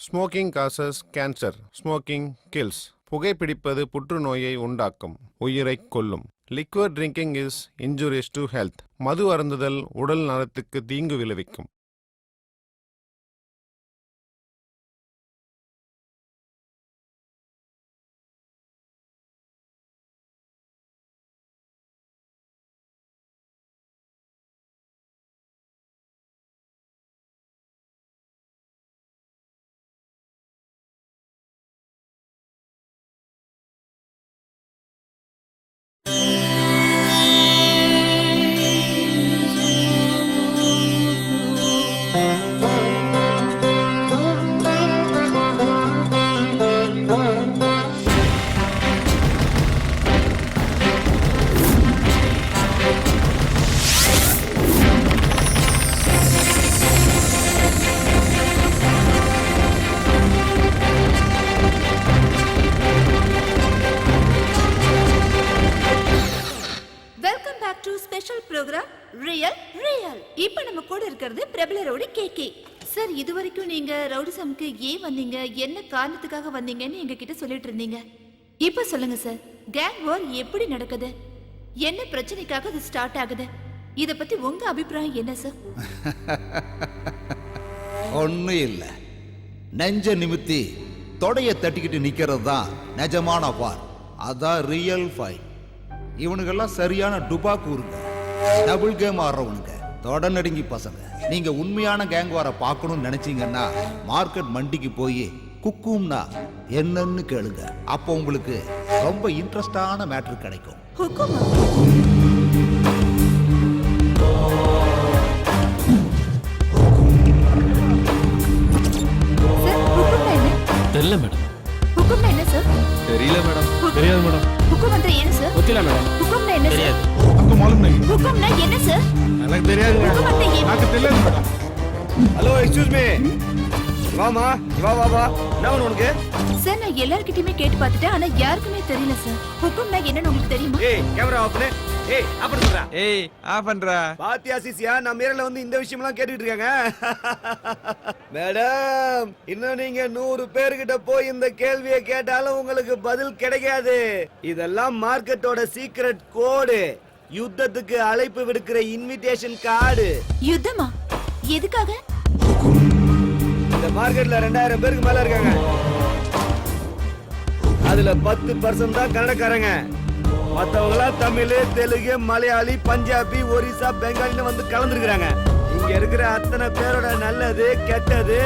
Smoking causes cancer. Smoking kills. புகைப்பிடிப்பது புற்றுநோயை உண்டாக்கும், உயிரைக் கொல்லும். Liquid drinking is injurious to health. மது அருந்துதல் உடல் நலத்துக்கு தீங்கு விளைவிக்கும். இப்ப நம்ம கூட இருக்கிறது பிரபலரோட கேக்கே சார். இது வரைக்கும் நீங்க ரவுடிசம்க்கு ஏன் வந்தீங்க, என்ன காரணத்துக்காக வந்தீங்கன்னு எங்க கிட்ட சொல்லிட்டு இருந்தீங்க. இப்ப சொல்லுங்க சார், கேங் வார் எப்படி நடக்குது, என்ன பிரச்சனைக்காக அது ஸ்டார்ட் ஆகுது, இத பத்தி உங்க அபிப்பிராயம் என்ன சார்? ஒன்னும் இல்ல, நெஞ்ச நிமித்தி தொடைய தட்டிக்கிட்டு நிக்கிறது தான் நிஜமான வார். அதான் ரியல் ஃபைட். இவனுக்கெல்லாம் சரியான டுபாக்கூருங்க, டபுள் கேம் ஆடுறவனுங்க, தொடநடுங்கி பசங்க. நீங்க உண்மையான கேங் வார பார்க்கணும்னு நினைச்சீங்கன்னா மார்க்கெட் மண்டிக்கு போய் குக்கும்னா என்னன்னு கேளுங்க. அப்போ உங்களுக்கு ரொம்ப இன்ட்ரெஸ்டான மேட்ரு கிடைக்கும். தெரியல மேடம். ஹுக்கும்னா என்ன சார்? தெரியல மேடம். தெரியாது மேடம். ஹுக்கும்னா என்ன சார்? தெரியல மேடம். ஹுக்கும்னா என்ன சார்? आपको मालूम नहीं? ஹுக்கும்னா என்ன சார்? எனக்கு தெரியாது மேடம். எனக்கு தெரியல மேடம். Hello, excuse me. வாமா, வா வா வா. என்ன வேணும் உனக்கு? சார், நான் எல்லார்கிட்டயுமே கேட்டு பார்த்துட்டேன், ஆனா யாருக்குமே தெரியல சார். ஹுக்கும்னா என்னன்னு உங்களுக்கு தெரியுமா? ஏய், கேமரா ஆஃப் பண்ணு. ஏய், ஆஃப் பண்ணுடா. ஏய், ஆஃப் பண்றா. பாத்தியா சிசியா, நம்ம ஏரியால வந்து இந்த விஷயம்லாம் கேட்டுட்டு இருக்காங்க. மேடம், இன்னும் நீங்க 100 பேர்கிட்ட போய் இந்த கேள்வியை கேட்டாலும் உங்களுக்கு பதில் கிடைக்காது. இதெல்லாம் மார்க்கெட்டோட சீக்ரெட் கோடு. யுத்தத்துக்கு அழைப்பு விடுக்கிற இன்விடேஷன் கார்டு. யுத்தமா? எதுக்காக? இந்த மார்க்கெட்ல 2000 பேருக்கு மேல இருக்காங்க. அதுல 10% தான் கன்னடக்காரங்க. மத்தவங்களா தமிழ், தெலுங்கு, மலையாளி, பஞ்சாபி, ஒரிசா, பெங்காலின்னு வந்து கலந்துருக்காங்க. இங்க இருக்கிற அத்தனை பேரோட நல்லது கெட்டது,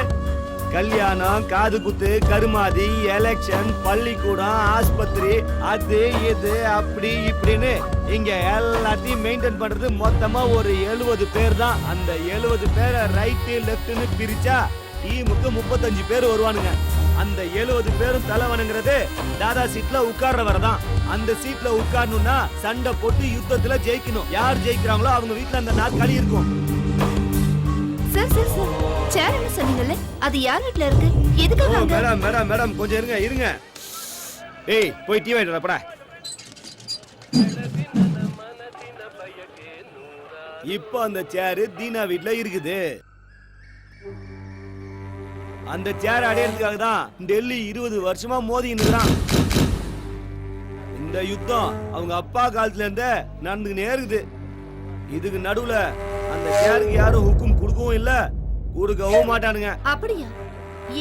கல்யாணம், காது குத்து, கருமாதி, எலெக்ஷன், பள்ளிக்கூடம், ஆஸ்பத்திரி, அது இது அப்படி இப்படின்னு இங்க எல்லாத்தையும் மெயின்டைன் பண்றது மொத்தமா ஒரு 70 பேர் தான். அந்த 70 பேரை ரைட்டு லெப்ட்னு பிரிச்சா டீமுக்கு 35 பேர் வருவானுங்க. அந்த 70 பேரும் தலை வணங்குறது தாதா சீட்ல உட்கார்றவர் தான். அந்த சீட்ல உட்காரணும்னா சண்டை போட்டு யுத்தத்துல ஜெயிக்கணும். யார் ஜெயிக்கிறாங்களோ அவங்க வீட்டுல அந்த நாற்காலி இருக்கும். சார் சார் சார், சேர் என்ன சொன்னீங்கல்ல, அது யார் வீட்ல இருக்கு, எதுக்காக? மேடம் மேடம் மேடம் கொஞ்சம் இருங்க இருங்க. ஏய், போய் டீ வாங்கிட்டு வரப்படா. இப்போ அந்த சேர் தீனா வீட்ல இருக்குது. அந்த சேர் அடையறதுக்காக தான் டெல்லி 20 வருஷமா மோதிக்கிறான். இந்த யுத்தம் அவங்க அப்பா காலத்துல இருந்தே நடந்துக்கினே இருக்குது. இதுக்கு நடுவுல அந்த சேருக்கு யாரும் ஹுக்கும் கொடுக்கவும் இல்ல, கொடுக்கவும் மாட்டானுங்க. அப்படியா?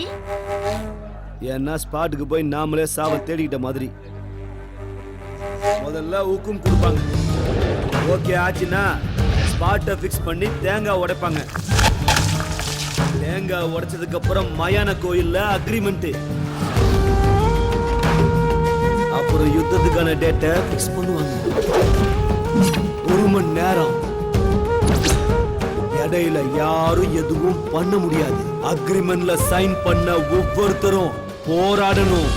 ஏன்? ஏன்னா ஸ்பாட்டுக்கு போய் நாமளே சாவ தேடிக்கிட்ட மாதிரி. முதல்ல ஹுக்கும் கொடுப்பாங்க. ஓகே ஆச்சுன்னா ஸ்பாட்டை ஃபிக்ஸ் பண்ணி தேங்காய் உடைப்பாங்க. தேங்காய் உடைச்சதுக்கு அப்புறம் மயான கோயில்ல அக்ரிமெண்ட். அப்புறம் யுத்தத்துக்கான டேட்டை ஃபிக்ஸ் பண்ணுவாங்க. 1 மணி நேரம். இடையில யாரும் எதுவும் பண்ண முடியாது. அக்ரிமெண்ட்ல சைன் பண்ண ஒவ்வொருத்தரும் போராடணும்.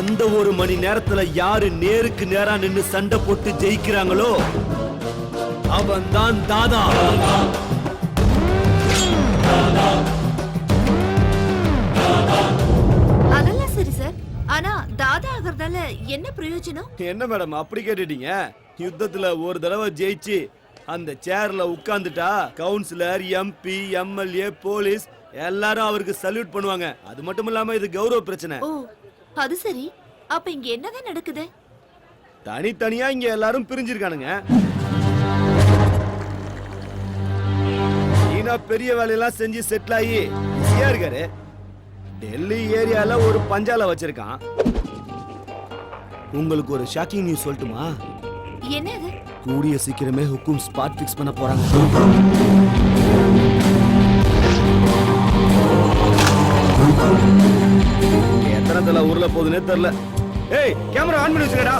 அந்த 1 மணி நேரத்துல யாரு நேருக்கு நேரா நின்னு சண்டை போட்டு ஜெயிக்கிறாங்களோ அவன் தான் தாதா. அதெல்லாம் சரி சார், ஆனா தாதா ஆகிறதால என்ன பிரயோஜனம்? என்ன மேடம் அப்படி கேட்டுட்டீங்க? யுத்தத்துல ஒரு தடவை ஜெயிச்சு அந்த சேர்ல உட்கார்ந்துட்டா கவுன்சிலர், எம்பி, எம்எல்ஏ, போலீஸ் எல்லாரும் அவருக்கு சல்யூட் பண்ணுவாங்க. அது மட்டும் இல்லாம இது கௌரவ பிரச்சனை. ஓ அது சரி. அப்ப இங்க என்னதான் நடக்குது? தனித்தனியா இங்க எல்லாரும் பிரிஞ்சிருக்கானுங்க. ஈனா பெரிய வேலையெல்லாம் செஞ்சு செட்டில் ஆகி பிஸியா இருக்காரு. டெல்லி ஏரியால ஒரு பஞ்சால வச்சிருக்கான். உங்களுக்கு ஒரு ஷாக்கிங் நியூஸ் சொல்லட்டுமா? என்னது? கூடிய சீக்கிரமே ஹுக்கும் ஸ்பாட் ஃபிக்ஸ் பண்ண போறாங்க. எத்தனை தலை ஊர்ல போகுதுன்னே தெரியல. ஏய் கேமரா ஆன் பண்ணி வச்சுக்கடா.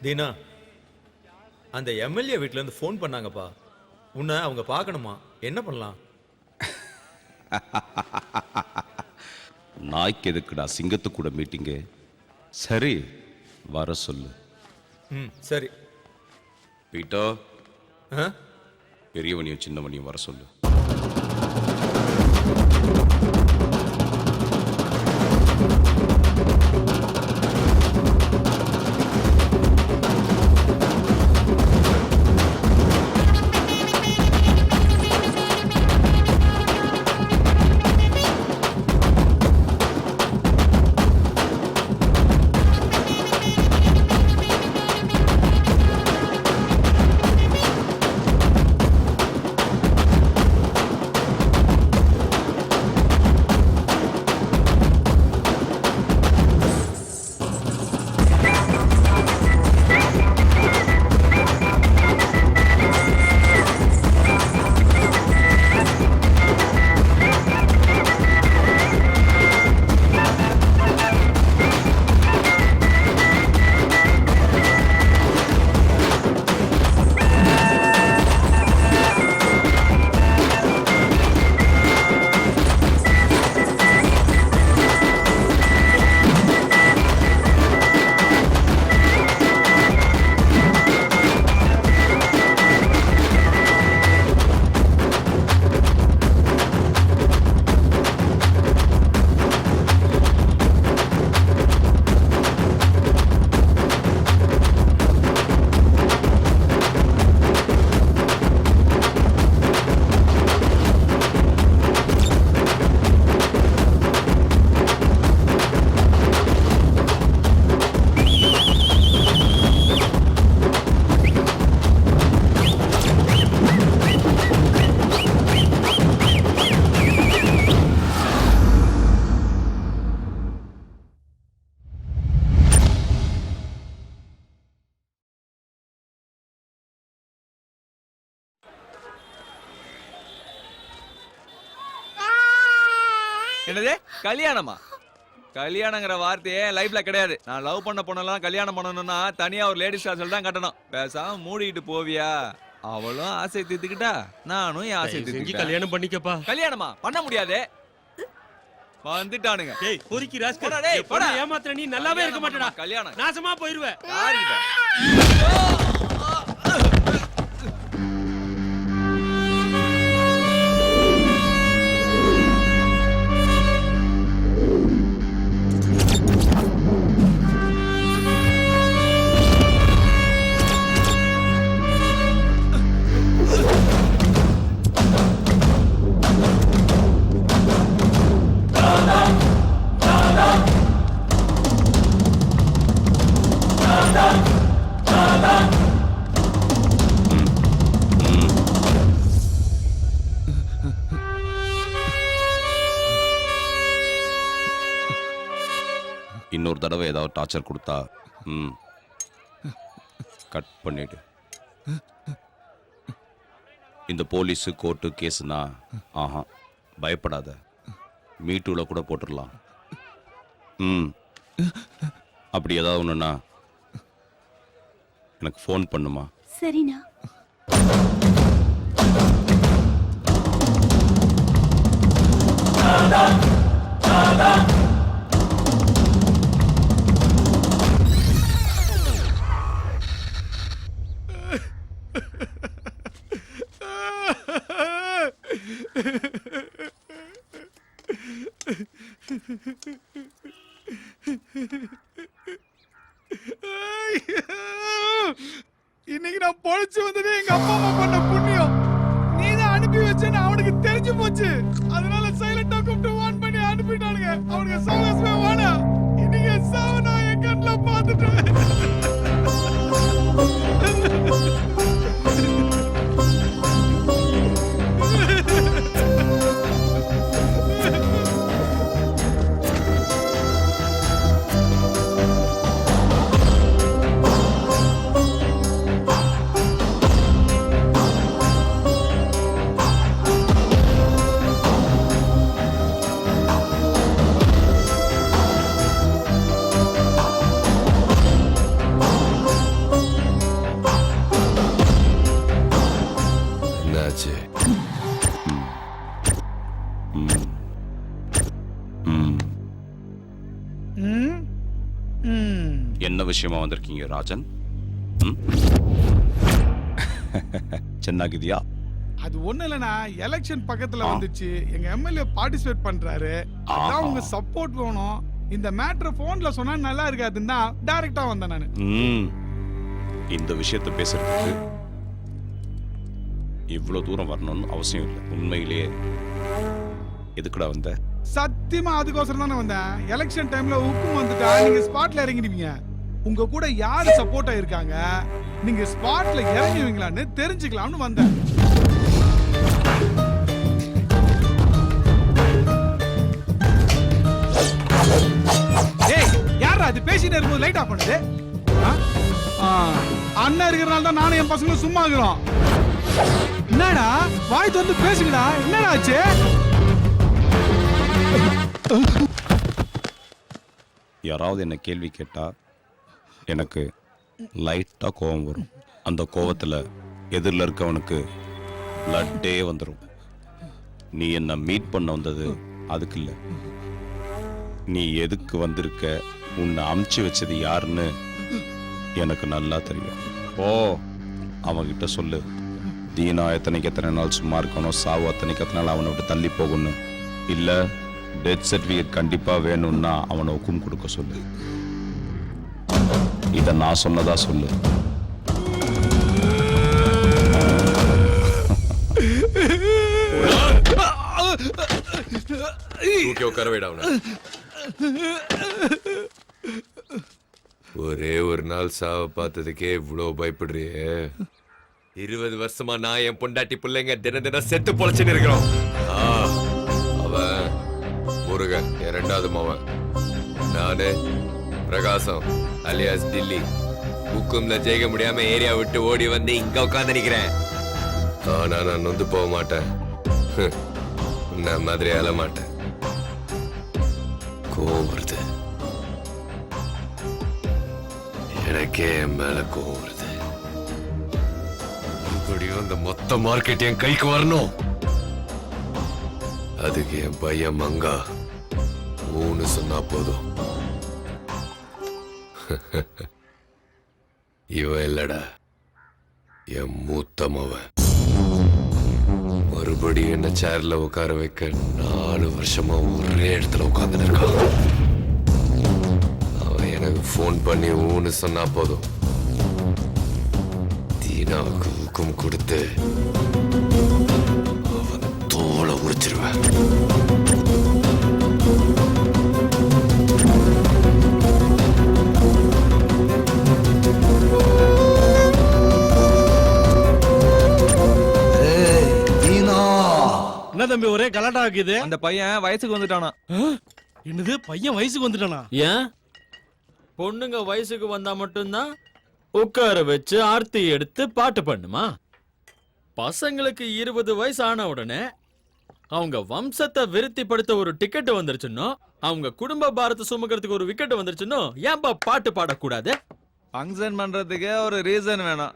தீனா, அந்த எம்எல்ஏ வீட்ல இருந்து ஃபோன் பண்ணாங்கப்பா. உன்னை அவங்க பார்க்கணுமா? என்ன பண்ணலாம்? நாய்க்கு எதுக்குடா சிங்கத்து கூட மீட்டிங்கு? சரி, வர சொல்லு. சரி. பீட்டோ, ஆ? பெரியவனையும் சின்னவனையும் வர சொல்லு. என்னது கல்யாணமா? கல்யாணங்கிற வார்த்தையே லைஃப்ல கிடையாது. நான் லவ் பண்ண பொண்ணெல்லாம் கல்யாணம் பண்ணணும்னா தனியா ஒரு லேடிஸ் ஹாஸ்டல் தான் கட்டணும். பேசாம மூடிட்டு போவியா? அவளும் ஆசை தீர்த்துக்கிட்டா, நானும் என் ஆசை தீர்த்துக்கிட்டேன். கல்யாணம் பண்ணிக்கப்பா. கல்யாணமா பண்ண முடியாது. வந்துட்டானுங்க. டேய் பொறுக்கி ராஸ்கல். போடா டேய், போடா. ஏமாத்துற நீ நல்லாவே இருக்க மாட்டடா. கல்யாணம் நாசமா போயிடுவே. யாருகிட்ட? இன்னொரு தடவை ஏதாவது டார்ச்சர் கொடுத்தா கட் பண்ணிடு. இந்த போலீஸு கோர்ட்டு கேஸுனா ஆஹா பயப்படாத, மீட்டூல கூட போட்டுடலாம். அப்படி ஏதாவது ஒன்றுனா எனக்கு ஃபோன் பண்ணுமா? சரிண்ணா. இன்னைக்கு நான் பொழைச்சு வந்ததே எங்க அப்பா அம்மா பண்ண புண்ணியம். நீ தான் அனுப்பி வச்சேன்னு அவனுக்கு தெரிஞ்சு போச்சு. அதனால சைலண்டா கூப்பிட்டு வான் பண்ணி அனுப்பிட்டானுங்க. அவனுக்கு சாகசமே வாடா. இன்னைக்கு சாவ நான் என் கண்ணுல பார்த்துட்டேன். என்னாச்சு? என்ன விஷயமா வந்திருக்கீங்க ராஜன்? ಚೆನ್ನಾಗಿದ್ಯಾ? அது ஒண்ணு இல்லனா, எலெக்ஷன் பக்கத்துல வந்துச்சு. எங்க எம்எல்ஏ பார்ட்டிசிபேட் பண்றாரு. அதான் உங்க சப்போர்ட் வேணும். இந்த மேட்டர் போன்ல சொன்னா நல்லா இருக்காதுன்னா டைரக்டா வந்தேன் நானு. இந்த விஷயத்தை பேசுறதுக்கு இவ்வளவு தூரம் வரணும்னு அவசியம் இல்லை. உண்மையிலேயே எதுக்குடா வந்த? சத்தியமா அதுக்கோசரம் தானே வந்தேன். எலெக்ஷன் டைம்ல உப்பும் வந்துட்டா நீங்க ஸ்பாட்ல இறங்கிடுவீங்க. உங்க கூட யாரு சப்போர்ட்டா இருக்காங்க, நீங்க ஸ்பாட்ல இறங்குவீங்களான்னு தெரிஞ்சுக்கலாம்னு வந்தேன். ஏய், யாரா அது பேசிட்டு இருக்கும்போது லைட் ஆஃப் பண்ணுது? அண்ணா இருக்கிறனால தான் நானும் என் பசங்களும் சும்மா இருக்கிறோம். என்னடா வாய் திறந்து பேசுங்கடா. என்னடா ஆச்சு? யாராவது என்ன கேள்வி கேட்டா எனக்கு லைட்டா கோபம் வரும். அந்த கோபத்துல எதிரில் இருக்கவனுக்கு பிளட்டே வந்துடும். நீ என்ன மீட் பண்ண வந்தது அதுக்கு இல்லை. நீ எதுக்கு வந்திருக்க, உன்னை அமுச்சு வச்சது யாருன்னு எனக்கு நல்லா தெரியும். ஓ, அவன்கிட்ட சொல்லு, தீனா எத்தனைக்கு எத்தனை நாள் சும்மா இருக்கணும், சாவு அத்தனைக்கு எத்தனை நாள் அவனை விட்டு தள்ளி போகணும், இல்லை டெத் சர்டிஃபிகேட் கண்டிப்பா வேணும்னா அவனை ஹுக்கும் கொடுக்க சொல்லு. இதை நான் சொன்னதா சொல்லு. உட்கார விடாம ஒரே ஒரு நாள் சாவ பார்த்ததுக்கே இவ்வளவு பயப்படுறியே? 20 வருஷமா நான் என் பொண்டாட்டி பிள்ளைங்க தினம் செத்து பொழைச்சுன்னு இருக்கிறோம். அவன் முருகன் என் 2வது மவன். நானு பிரகாசம் அலியாஸ் டில்லி. ஹுக்கும்ல ஜெயிக்க முடியாம ஏரியா விட்டு ஓடி வந்து இங்க உட்காந்து நிக்கிறேன். ஆனா நான் நொந்து போக மாட்டேன். நான் மாதிரி அழ மாட்டேன். கோவம் வருது, எனக்கே என் மேல கோவம் வருது. மறுபடியும் இந்த மொத்த மார்க்கெட் என் கைக்கு வரணும். அதுக்கு என் பையன் மங்கா ஊன்னு சொன்னா போதும். இவன் இல்லடா, என் மூத்த மவன். மறுபடியும் என்ன சேர்ல உட்கார வைக்க 4 வருஷமா ஒரே இடத்துல உட்கார்ந்து இருக்கான். அவன் எனக்கு போன் பண்ணி ஊன்னு சொன்னா போதும், தீனாவுக்கு ஊக்கம் கொடுத்து அவன் தோலை உரிச்சிருவேன். என்ன தம்பி ஒரே கலாட்டா ஆக்குது? அந்த பையன் வயசுக்கு வந்துட்டானா. என்னது, பையன் வயசுக்கு வந்துட்டானா? ஏன் பொண்ணுங்க வயசுக்கு வந்தா மட்டும்தான் உட்கார வச்சு ஆர்த்தி எடுத்து பாட்டு பண்ணுமா? பசங்களுக்கு 20 வயசு ஆன உடனே அவங்க வம்சத்தை விருத்திப்படுத்த ஒரு டிக்கெட் வந்துருச்சுன்னோ, அவங்க குடும்ப பாரத்தை சுமக்கிறதுக்கு ஒரு விக்கெட் வந்துருச்சுன்னோ, ஏன்பா பாட்டு பாடக்கூடாது? ஃபங்க்ஷன் பண்றதுக்கு ஒரு ரீசன் வேணும்.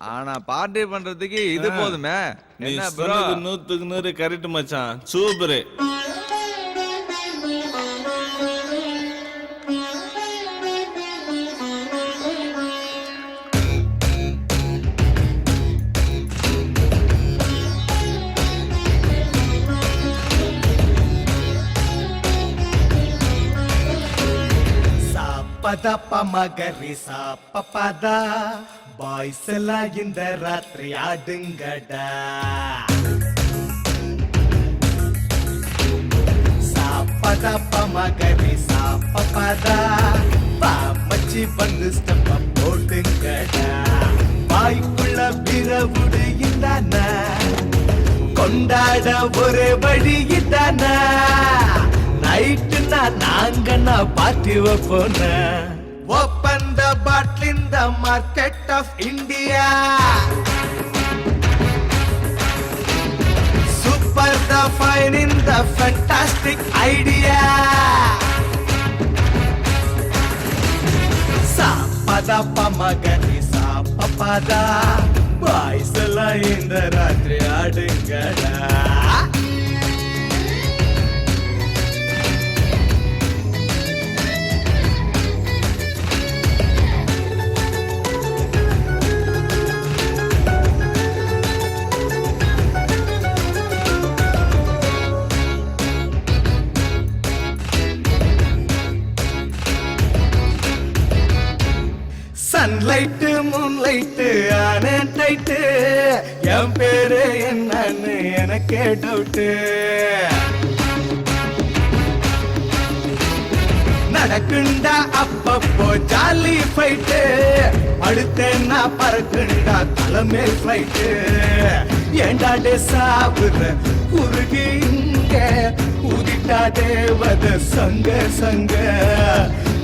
ஆனா பார்ட்டி பண்றதுக்கு இது போதுமே. என்ன ப்ரோ, 100க்கு 100 கரெக்ட் மச்சான், சூப்பர். பதப்ப மகரி சாப்பதா பாய்ஸ் எல்லாம் இந்த ராத்திரி ஆடுங்கடா சாப்பதப்ப மகரி சாப்பதா பாமச்சி வந்து ஸ்டெப்ப போடுங்கடா வாய்க்குள்ள பிறவுடு இந்தான கொண்டாட ஒரு வழி இதான நைட்டுனா நாங்க பாட்டி வைப்போன open the bottle in the market of India super the fine in the fantastic idea சாப்பதா பமகரி சாப்பதா பாய்ஸ் எல்லாம் இந்த ராத்திரி ஆடுங்கடா சன்லைட் மூன்லைட் ஆனே டைட்டு என் பேரு என்னன்னு எனக்கே டவுட்டு நடக்குண்டா அப்பப்போ ஜாலி ஃபைட்டு அடுத்தேன்னா பறக்குண்டா தலைமை ஃபிளைட்டு ஏண்டாடே சாவுற உருகி இங்க ஊதிட்டா தேவத சங்க சங்க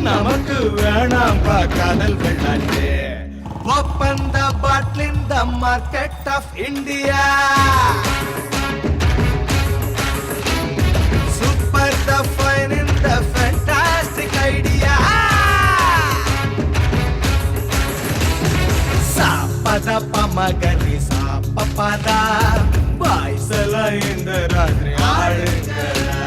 நமக்கு வேணாம்பா காதல் வெள்ளாட்டு open the bottle in the market of India super the fine in the fantastic idea சாப்பதா பமகரி சாப்பதா பாய்ஸ் எல்லாம் இந்த ராத்திரி ஆடுங்கடா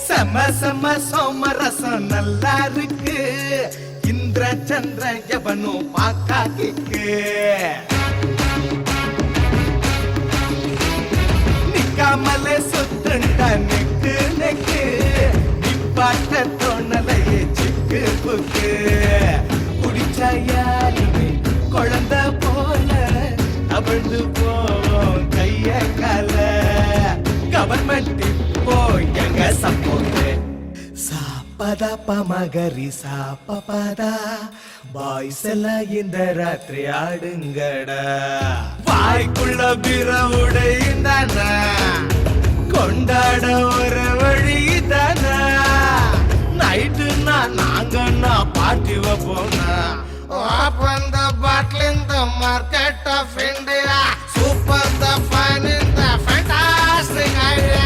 செம செம சோமரசம் நல்லா இருக்கு இந்திர சந்திர எவனும் பாக்கா கிக்கு நிக்காமலே சுத்துண்டா நெக்கு நெக்கு நிப்பாட்ட தோணலையே சிக்கு புக்கு குடிச்சா யாருமே குழந்தை போல அவிழ்ந்து போவோம் கைய கால கவர்மெண்ட் இப்போ எங்க சப்போர்ட் சாப்பதா பமகரி சாப்பதா பாய்ஸ் எல்லாம் இந்த ராத்திரி ஆடுங்கடா வாய்க்குள்ள பிறவுட இந்தானா கொண்டாட ஒரு வழி தானா நைட்டுனா நாங்கன்னா பாட்டி வைப்போனா open the bottle in the market of India super the fine in the fantastic idea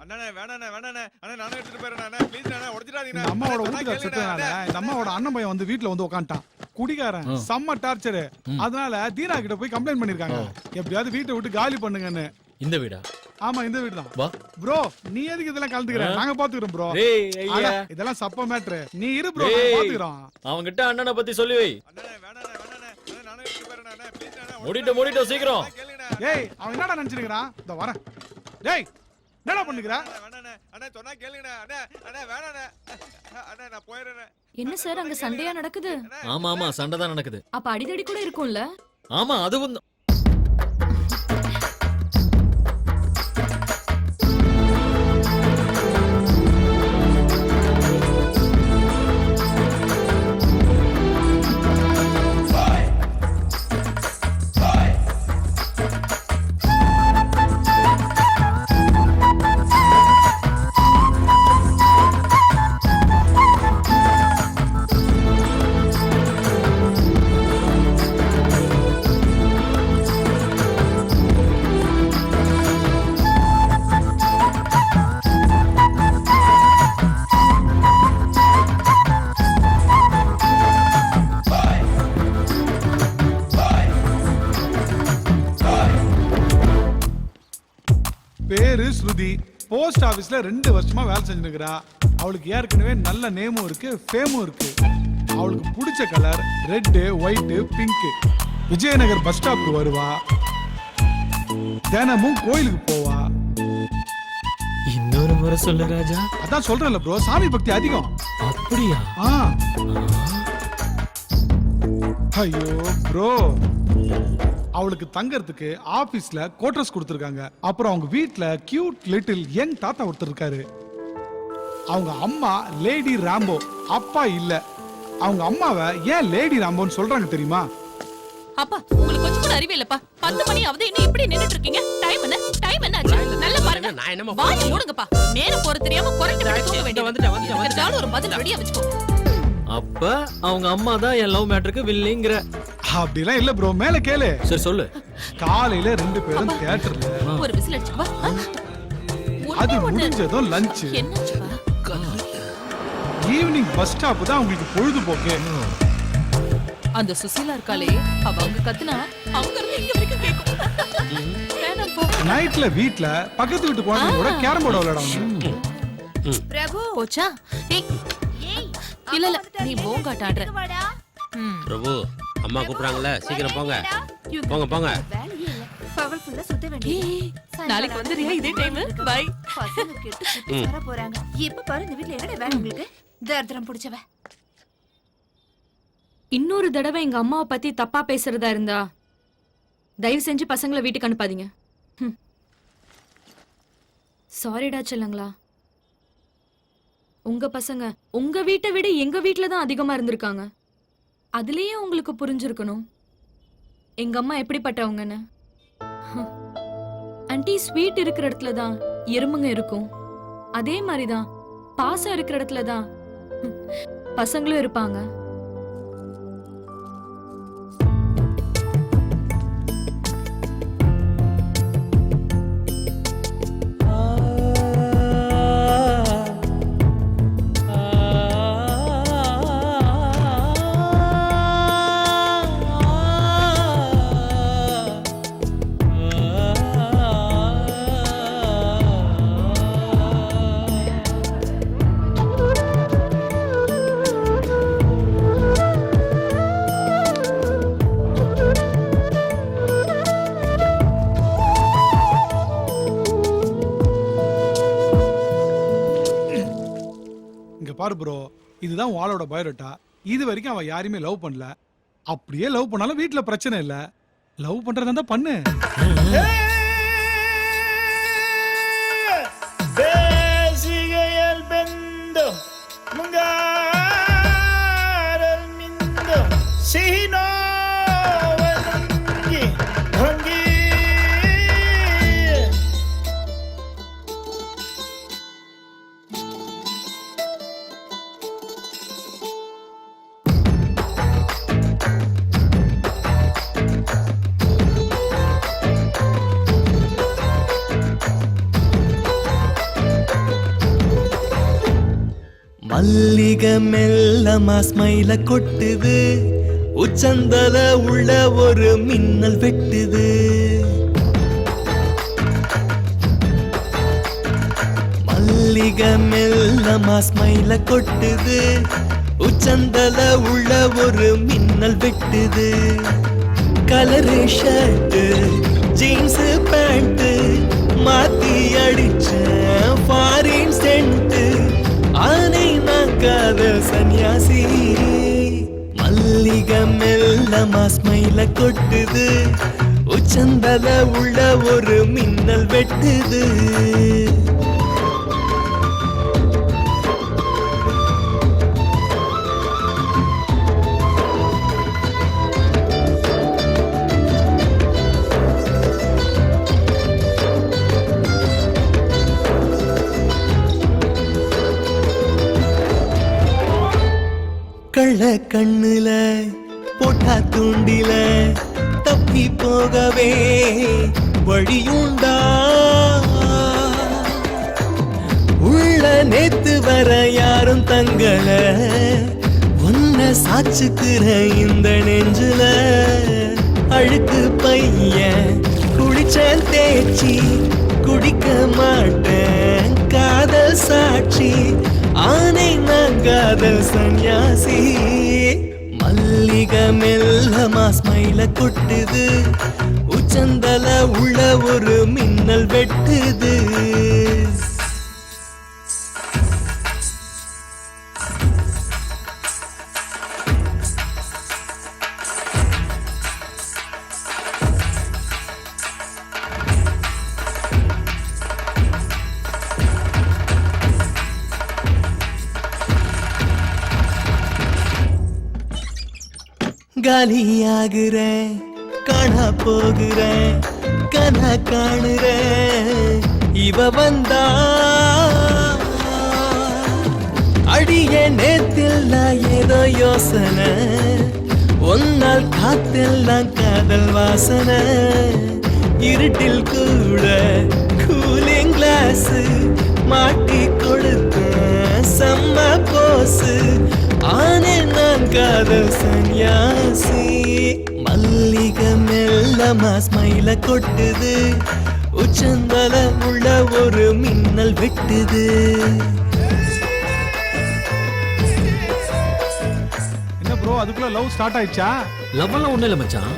அண்ணா வேணாண்ணே வேணாண்ணே அண்ணா நானே எடுத்துட்டு போறேன் அண்ணா ப்ளீஸ் அண்ணா உடைச்சிடாதீங்க அம்மாவோட வீட்டுக்கு செத்தனால இந்த அம்மாவோட அண்ணன் பையன் வந்து வீட்டுல வந்து உட்காந்துட்டான் குடிகாரன் செம்ம டார்ச்சர் அதனால தீனா கிட்ட போய் கம்ப்ளைண்ட் பண்ணிருக்காங்க எப்படியாவது வீட்டை விட்டு காலி பண்ணுங்கன்னு இந்த வீடா? ஆமா இந்த வீடு தான். வா ப்ரோ நீ எதுக்கு இதெல்லாம் கலந்துக்கிற நாங்க பாத்துக்கிறோம் ப்ரோ. ஏய் ஐயா இதெல்லாம் சப்ப மேட்ரு நீ இரு ப்ரோ பாத்துக்கிறோம். அவங்க கிட்ட அண்ணனை பத்தி சொல்லி வை. அண்ணா வேணாண்ணே வேணாண்ணே அண்ணா நானே எடுத்துட்டு போறேன் அண்ணா ப்ளீஸ் அண்ணா மூடிட்டு சீக்கிரம். ஏய் அவன் என்னடா நினைச்சிருக்கான் இதோ வரேன். டேய் என்னடா பண்ணிக்கற? வேணாண்ணே அண்ணா சொன்னா கேளுங்கண்ணா அண்ணா அண்ணா வேணாண்ணே அண்ணா நான் போயிடுறேன். என்ன சார் அங்க சண்டையா நடக்குது? ஆமா சண்டை தான் நடக்குது. அப்ப அடிதடி கூட இருக்கும்ல? ஆமா அதுவும் பேரு ஸ்ருதி. போஸ்ட் ஆபீஸ்ல 2 வருஷமா வேலை செஞ்சுருக்கிறா. அவளுக்கு ஏற்கனவே நல்ல நேமும் இருக்கு, ஃபேமும் இருக்கு. அவளுக்கு பிடிச்ச colour red, white, pink. Vijayanagar bus ஸ்டாப்க்கு வருவா, தினமும் கோயிலுக்கு போவா. இன்னொரு முறை சொல்லு ராஜா. அதான் சொல்றேன்ல ப்ரோ, சாமி பக்தி அதிகம். அப்படியா? ஐயோ ப்ரோ, அவளுக்கு தங்கறதுக்கு ஆபீஸ்ல கோட்ரஸ் கொடுத்திருக்காங்க. அப்புறம் அவங்க வீட்ல கியூட் லிட்டில் யங் தாத்தா ஒருத்தர் இருக்காரு. அவங்க அம்மா லேடி ராம்போ, அப்பா இல்ல. அவங்க அம்மாவை ஏன் லேடி ராம்போன்னு சொல்றாங்க தெரியுமா? அப்பா உங்களுக்கு கொஞ்சம் கூட அறிவே இல்லப்பா. 10 மணி ஆகுது, இன்னும் இப்படி நின்னுட்டு இருக்கீங்க. டைம் என்ன ஆச்சு? நல்லா பாருங்க. வாயை மூடுங்கப்பா. நேரம் போற தெரியாம குறைட்டு விட்டு தூங்க வேண்டியது. ஏதாவது ஒரு பதில் ரெடியா வச்சுக்கோ. அப்ப அவங்க அம்மா தான் என் லவ் மேட்டருக்கு வில்லிங்கிற. அப்படிலாம் இல்ல ப்ரோ, மேல கேளு. சரி சொல்லு. காலையில 2 பேரும் தியேட்டர்ல, ஒரு விசில் அடிச்சு வா. அது முடிஞ்சதும் லஞ்ச். என்னாச்சுப்பா? ஈவினிங் பஸ் ஸ்டாப் தான் உங்களுக்கு பொழுதுபோக்கு. அந்த சுசீலா இருக்காளே, அவங்க கத்துனா அவங்க இருந்து இங்க வரைக்கும் கேக்கும். வேணாம் போ. நைட்ல வீட்ல பக்கத்து வீட்டு குழந்தைங்களோட கேரம் போர்டு விளையாடுவாங்க. பிரபு போச்சா? ஏய் இல்ல நீ போங்காட்ட ஆடுற. பிரபு அம்மா கூப்பிடுறாங்கல்ல, சீக்கிரம் போங்க போங்க போங்க. வேலையே இல்ல, பவர்ஃபுல்லா சுத்த வேண்டியது. நாளைக்கு வந்துறியா இதே டைம்? பை. பசங்க கெட்டு சுத்தி வர போறாங்க. இப்ப பாரு இந்த வீட்ல என்னடா வேணும் உங்களுக்கு? தர்தரம் புடிச்சவ. இன்னொரு தடவை எங்க அம்மாவை பத்தி தப்பா பேசுறதா இருந்தா தயவு செஞ்சு பசங்களை வீட்டுக்கு அனுப்பாதீங்க. சாரிடா செல்லங்களா. உங்க பசங்க உங்க வீட்டை விட எங்க வீட்டுல தான் அதிகமா இருந்திருக்காங்க. அதுலயே உங்களுக்கு புரிஞ்சிருக்கணும் எங்க அம்மா எப்படிப்பட்டவங்கன்னு. ஆன்ட்டி, ஸ்வீட் இருக்கிற இடத்துல தான் எறும்புங்க இருக்கும். அதே மாதிரிதான் பாசம் இருக்கிற இடத்துல தான் பசங்களும் இருப்பாங்க. பாரு ப்ரோ, இதுதான் வாளோட பயோடேட்டா. இது வரைக்கும் அவன் யாரையுமே லவ் பண்ணல. அப்படியே லவ் பண்ணாலும் வீட்ல பிரச்சனை இல்ல. லவ் பண்றதா இருந்தா பண்ணு. மல்லிகை மெல்லமா ஸ்மைல கொட்டுது, உச்சந்தல உள்ள ஒரு மின்னல் வெட்டுது. மல்லிகை மெல்லமா ஸ்மைல கொட்டுது, உச்சந்தல உள்ள ஒரு மின்னல் வெட்டுது. கலரு ஷர்ட் ஜீன்ஸ் பேண்ட் மாத்தி அடிச்ச ஃபாரின் சென்ட். ஆனை நாக்காத சன்னியாசி. மல்லிகை மெல்லமா ஸ்மைல கொட்டுது, உச்சந்தல உள்ள ஒரு மின்னல் வெட்டுது. கள்ள கண்ணுல போட்டா தூண்டில தப்பி போகவே வழியுண்டா. உள்ள நேத்து வர யாரும் தங்கல, உன்னை சாச்சுக்கிற இந்த நெஞ்சுல. அழுக்கு பையன் குளிச்ச தேச்சி குடி நடிக்க மாட்டேன் காதல் சாட்சி ஆனை நான் காதல் சந்நியாசி மல்லிகை மெல்லமா ஸ்மைல கொட்டுது உச்சந்தல உள்ள ஒரு மின்னல் வெட்டுது காலியாகிறேன் காணா போகிறேன் கனா காணுறேன் இவ வந்தா அடிய நேத்தில்லாம் ஏதோ யோசனை ஒன்னால் காத்தெல்லாம் காதல் வாசனை இருட்டில் கூட கூலிங் கிளாஸ் மாட்டி கொடுத்த செம்ம போசு ஆனே நான் காதல் சந்நியாசி மல்லிகை மெல்லமா ஸ்மைல கொட்டுது உச்சந்தல உள்ள ஒரு மின்னல் வெட்டுது என்ன ப்ரோ அதுக்குள்ள லவ் ஸ்டார்ட் ஆயிடுச்சா? லவ் எல்லாம் ஒண்ணு இல்ல மச்சான்.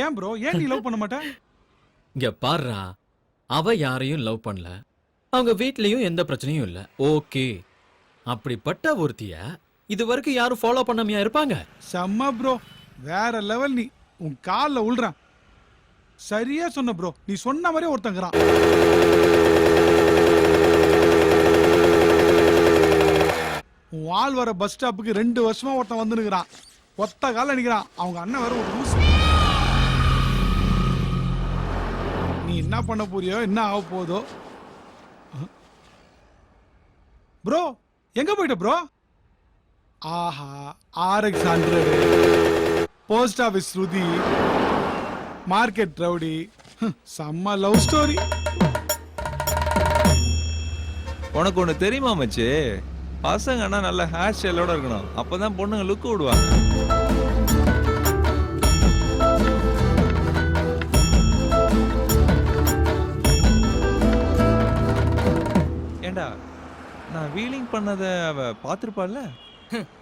ஏன் ப்ரோ ஏன் நீ லவ் பண்ண மாட்ட? இங்க பாருடா, அவ யாரையும் லவ் பண்ணல, அவங்க வீட்லயும் எந்த பிரச்சனையும் இல்ல. ஓகே, அப்படிப்பட்ட ஒருத்திய இது வரைக்கும் யாரும் ஃபாலோ பண்ணாமையா இருப்பாங்க? செம்ம ப்ரோ, வேற லெவல். நீ உன் கால்ல உள்றான். சரியா சொன்ன ப்ரோ, நீ சொன்ன மாதிரி ஒருத்தங்கிறான். உன் ஆள் வர பஸ் ஸ்டாப்புக்கு 2 வருஷமா ஒருத்தன் வந்து நிக்கிறான். ஒத்த கால நிக்கிறான். அவங்க அண்ணன் வேற ஒரு லூசு. நீ என்ன பண்ண போறியோ என்ன ஆக போதோ. ப்ரோ எங்க போயிட்ட ப்ரோ? ஆஹா, RX 100, போஸ்ட் ஆபீஸ் ஸ்ருதி, மார்க்கெட் ரவுடி, செம்ம லவ் ஸ்டோரி. உனக்கு ஒண்ணு தெரியுமா மச்சி? பசங்கன்னா நல்ல ஹேர் ஸ்டைலோட இருக்கணும், அப்பதான் பொண்ணுங்க லுக் விடுவாங்க. ஏண்டா, நான் வீலிங் பண்ணத அவ பாத்திருப்பாள்ல?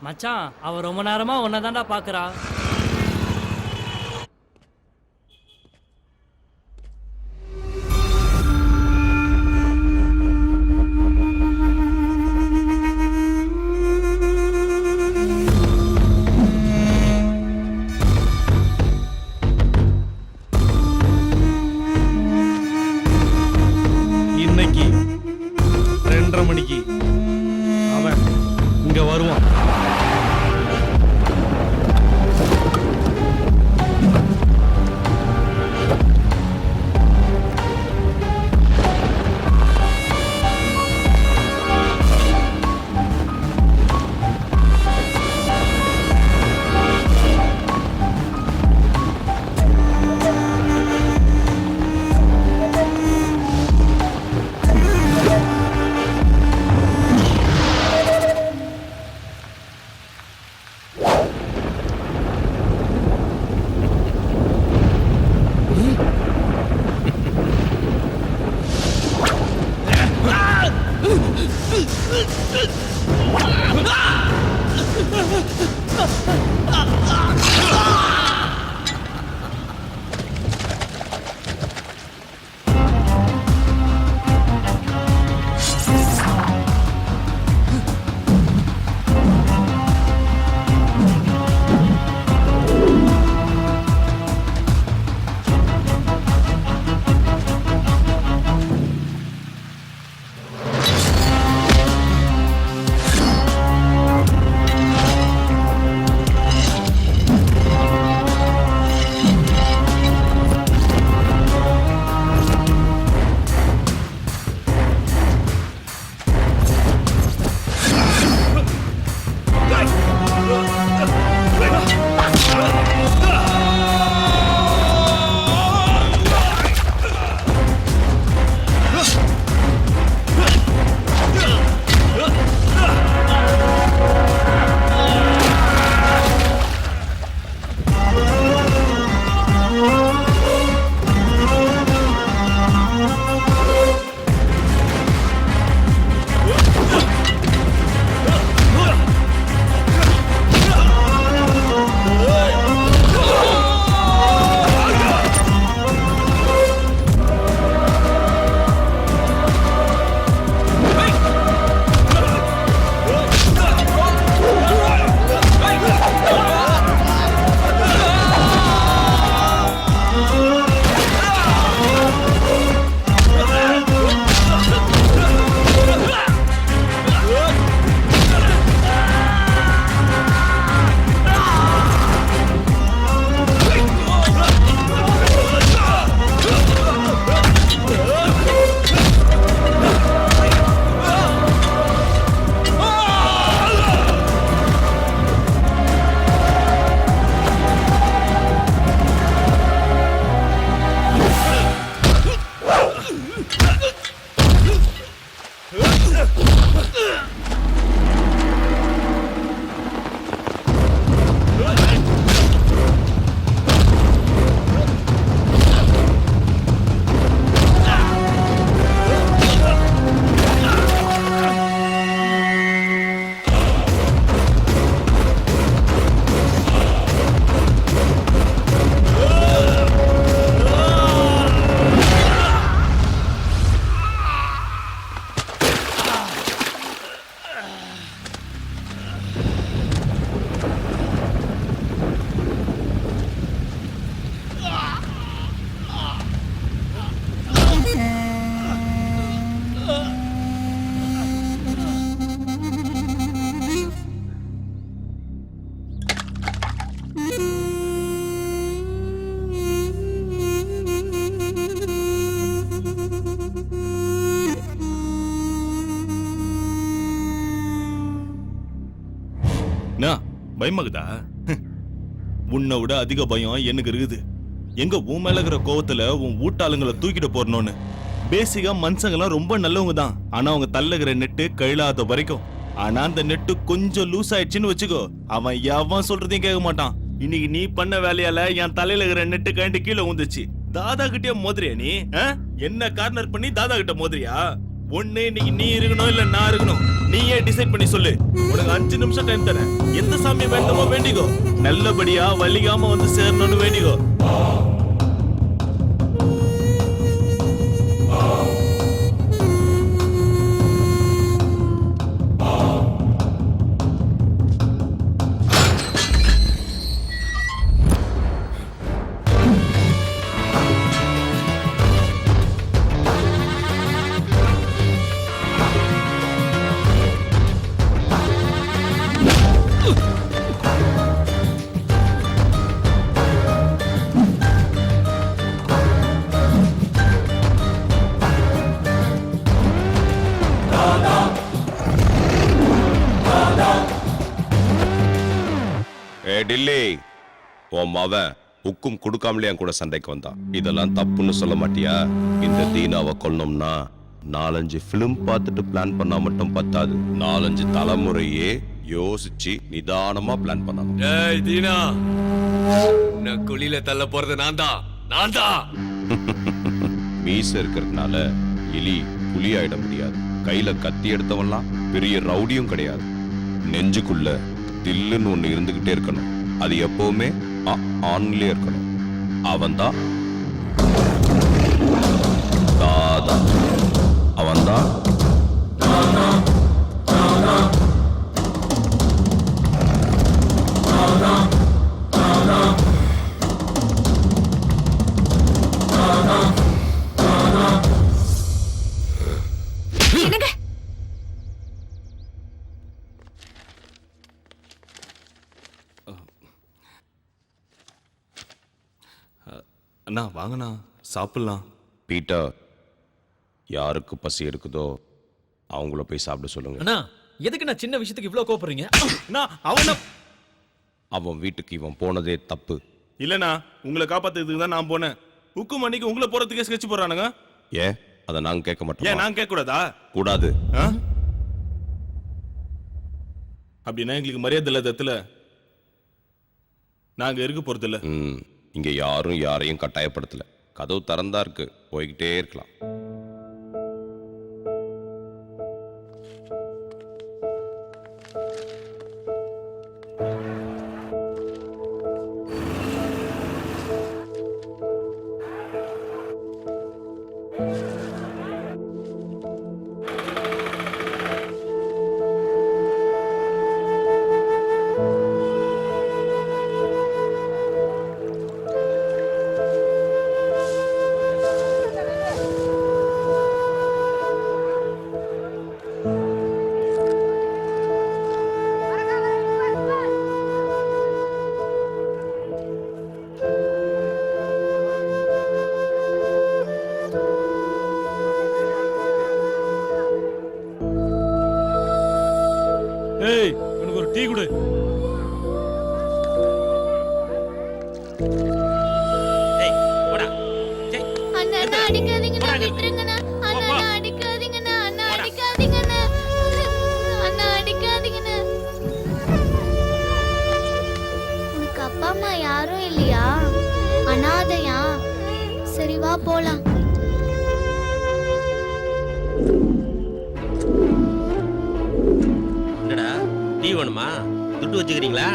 மச்சான், அவ ரொம்ப நேரமா உன்னதான்டா பாக்குறா. இன்னைக்கு 2:30 மணிக்கு அவன் இங்க வருவான். பயமாகுதா? உன்னை விட அதிக பயம் எனக்கு இருக்குது. எங்க உன் மேல இருக்கிற கோவத்துல உன் வீட்டாளுங்களை தூக்கிட்டு போறணும்னு. பேசிக்கா மனுஷங்கெல்லாம் ரொம்ப நல்லவங்க தான். ஆனா அவங்க தள்ளுகிற நெட்டு கழிலாத வரைக்கும். ஆனா அந்த நெட்டு கொஞ்சம் லூஸ் ஆயிடுச்சுன்னு வச்சுக்கோ, அவன் எவன் சொல்றதையும் கேட்க மாட்டான். இன்னைக்கு நீ பண்ண வேலையால என் தலையில இருக்கிற நெட்டு கழண்டு கீழே வந்துச்சு. தாதா கிட்டே மோதிரியா நீ? என்ன கார்னர் பண்ணி தாதா கிட்ட மோதிரியா? ஒண்ணு இன்னைக்கு நீ இருக்கணும் இல்ல நான் இருக்கணும். நீயே டிசைட் பண்ணி சொல்லு. உனக்கு 5 நிமிஷம் டைம் தரேன். எந்த சாமி வேண்டுமோ வேண்டிக்கோ. நல்லபடியா வலிகாம வந்து சேரணும்னு வேண்டிக்கோ. டில்லி, உன் மவன் உக்கும் கொடுக்காமலே என் கூட சண்டைக்கு வந்தான். இதெல்லாம் தப்புன்னு சொல்ல மாட்டியா? இந்த தீனாவை கொல்லணும்னா 4-5 பிலிம் பார்த்துட்டு பிளான் பண்ணா மட்டும் பத்தாது. 4-5 தலைமுறையே யோசிச்சு நிதானமா பிளான் பண்ணணும். டேய் தீனா, உன்னை குழியில தள்ள போறது நான் தான். மீச இருக்கிறதுனால எலி புலி ஆயிட முடியாது. கையில கத்தி எடுத்தவன்லாம் பெரிய ரவுடியும் கிடையாது. நெஞ்சுக்குள்ள தில்லுன்னு ஒண்ணு இருந்துகிட்டே இருக்கணும். அது எப்பவுமே ஆன்லயே இருக்கணும். அவன்தான் தாதா. அவன்தான் அண்ணா வாங்கண்ணா சாப்பிடலாம். பீட்டர், யாருக்கு பசி இருக்குதோ அவங்கள போய் சாப்பிட சொல்லுங்க. அண்ணா எதுக்கு நான் சின்ன விஷயத்துக்கு இவ்ளோ கோபப்படுறீங்க? அவன் வீட்டுக்கு இவன் போனதே தப்பு. இல்லண்ணா, உங்களை காப்பாத்துறதுக்கு தான் நான் போனேன். உக்கும் அன்னைக்கு உங்களை போறதுக்கே ஸ்கெட்ச் போடுறானுங்க. ஏன் அதை நாங்க கேட்க மாட்டோம்? ஏன் நான் கேட்க கூடாதா? கூடாது. அப்படின்னா எங்களுக்கு மரியாதை இல்லாதத்துல நாங்க இருக்க போறது இல்ல. இங்க யாரும் யாரையும் கட்டாயப்படுத்தல. கதவு திறந்தா இருக்கு, போய்கிட்டே இருக்கலாம். ஏய், எனக்கு ஒரு டீ கொடு. அண்ணா அடிக்காதீங்கண்ணா, விட்டுருங்கண்ணா. அண்ணா அடிக்காதீங்கண்ணா, அண்ணா அடிக்காதீங்கண்ணா, அண்ணா அடிக்காதீங்கண்ணா. உனக்கு அப்பா அம்மா யாரும் இல்லையா? அனாதையா? சரி வா போலாம். என்னடா டீ வேணுமா? துட்டு வச்சுக்கிறீங்களா?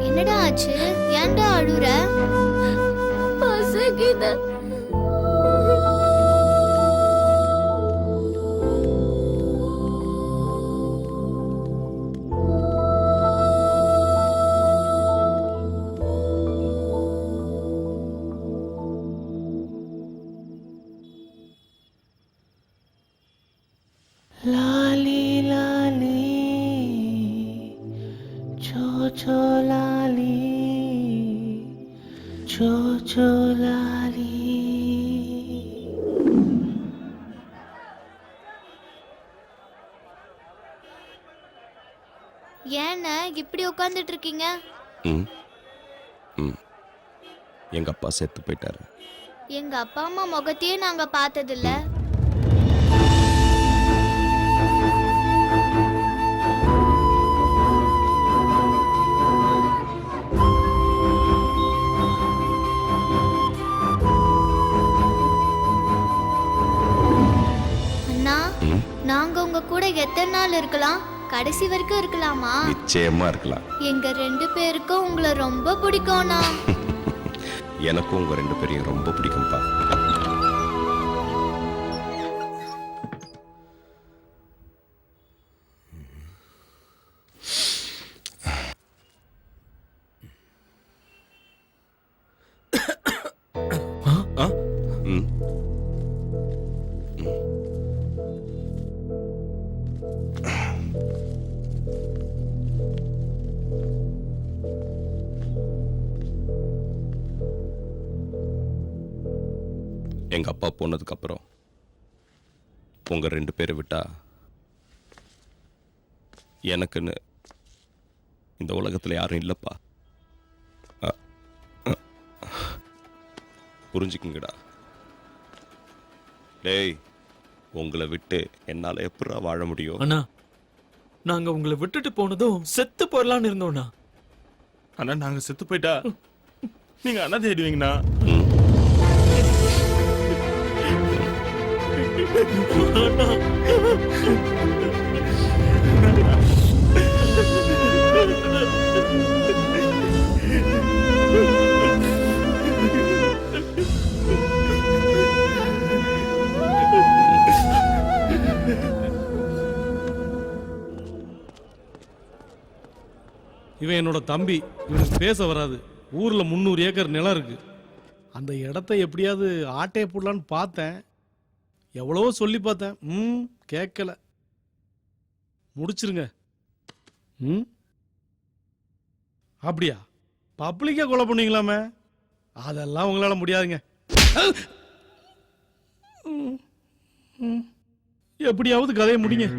என்னடா ஆச்சு? ஏன்டா அழுற? பசிக்குது. लाली लाली चो चो लाली चो ஏண்ணே இப்படி உட்காந்துட்டு இருக்கீங்க? ம் ம் எங்க அப்பா செத்து போயிட்டாரு. எங்க அப்பா அம்மா முகத்தையே நாங்க பார்த்ததில்ல. அண்ணா, நாங்க உங்க கூட எத்தனை நாள் இருக்கலாம்? கடைசி வரைக்கும் இருக்கலாமா? நிச்சயமா இருக்கலாம். எங்க 2 பேருக்கும் உங்களை ரொம்ப பிடிக்கும்ண்ணா. எனக்கும் உங்க 2 பேரையும் ரொம்ப பிடிக்கும்பா. ம் எங்க அப்பா போனதுக்கு அப்புறம் உங்க 2 பேரை விட்டா எனக்குன்னு இந்த உலகத்துல யாரும் இல்லப்பா. புரிஞ்சுக்குங்கடா. டேய், உங்களை விட்டு என்னால எப்படா வாழ முடியும்? அண்ணா, நாங்க உங்களை விட்டுட்டு போனதும் செத்து போயிடலான்னு இருந்தோம்ண்ணா. ஆனா நாங்க செத்து போயிட்டா நீங்க அண்ணா தேடுவீங்கண்ணா. இவன் என்னோட தம்பி. இவனுக்கு பேச வராது. ஊர்ல 300 ஏக்கர் நிலம் இருக்கு. அந்த இடத்த எப்படியாவது ஆட்டைய போடலான்னு பார்த்தேன். எவ்வளவோ சொல்லி பார்த்தேன். கேட்கல. முடிச்சிருங்க. அப்படியா? பப்ளிக்கா கொலை பண்ணீங்களாமே? அதெல்லாம் உங்களால முடியாதுங்க. எப்படியாவது கதையை முடிங்க.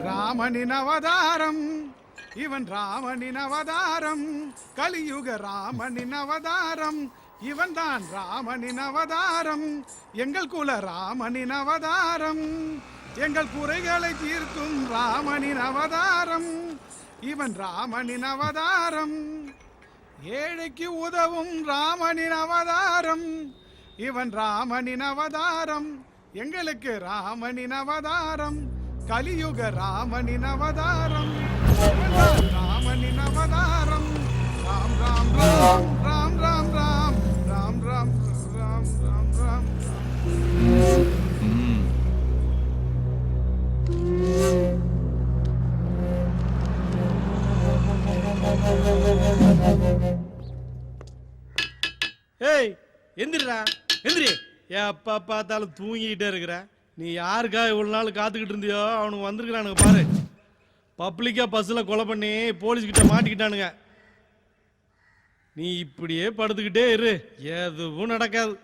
ராமனின் அவதாரம், இவன் ராமனின் அவதாரம், கலியுக ராமனின் அவதாரம், இவன் தான் ராமனின் அவதாரம், எங்கள் குல ராமனின் அவதாரம், எங்கள் குறைகளை தீர்க்கும் ராமனின் அவதாரம், இவன் ராமனின் அவதாரம், ஏழைக்கு உதவும் ராமனின் அவதாரம், இவன் ராமனின் அவதாரம், எங்களுக்கு ராமனின் அவதாரம், கலியுக ராமனின் அவதாரம், இவன் தான் ராமனின் அவதாரம், ராம் ராம் ராம் ராம் ராம் ராம் ராம் ராம் ராம் ராம் ராம். ஏய் எந்திரிடா எந்திரி. எப்ப பார்த்தாலும் தூங்கிக்கிட்டே இருக்கிற. நீ யாருக்கா இவ்வளவு நாள் காத்துக்கிட்டு இருந்தியோ அவனுக்கு வந்திருக்கிறானுங்க பாரு. பப்ளிக்கா பஸ்ல கொலை பண்ணி போலீஸ் கிட்ட மாட்டிக்கிட்டானுங்க. நீ இப்படியே படுத்துக்கிட்டே இரு, எதுவும் நடக்காது.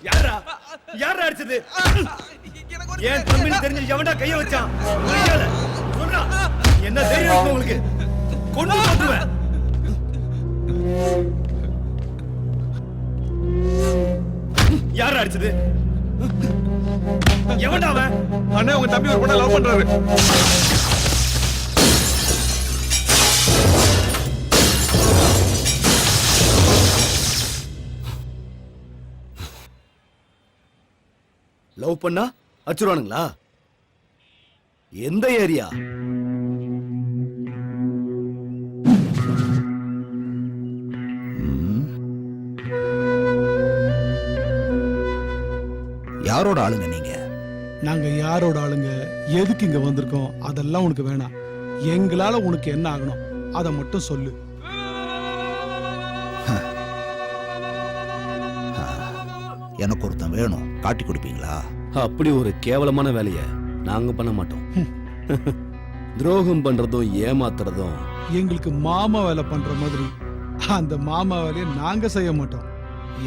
யாரா யாரா அடிச்சது? ஏன் தம்பின்னு தெரிஞ்சு எவன்டா கைய வச்சான்? சொல்றா, என்ன தைரியம் உங்களுக்கு? கொண்டு போட்டுவேன். யாரா அடிச்சது? எவன்டா அவன்? அண்ணே உங்க தம்பி ஒரு பொண்ணை லவ் பண்றாரு. லவ் பண்ணா அச்சுருவானுங்களா? எந்த ஏரியா? யாரோட ஆளுங்க நீங்க? நாங்க யாரோட ஆளுங்க, எதுக்கு இங்க வந்திருக்கோம் அதெல்லாம் உனக்கு வேணாம். எங்களால உனக்கு என்ன ஆகணும் அதை மட்டும் சொல்லு. எனக்கு ஒருத்தன் வேணும், காட்டி கொடுப்பீங்களா? அப்படி ஒரு கேவலமான வேலைய நாங்க பண்ண மாட்டோம். துரோகம் பண்றதும் ஏமாத்துறதும் எங்களுக்கு மாமா வேலை பண்ற மாதிரி அந்த மாமா வேலையை நாங்க செய்ய மாட்டோம்.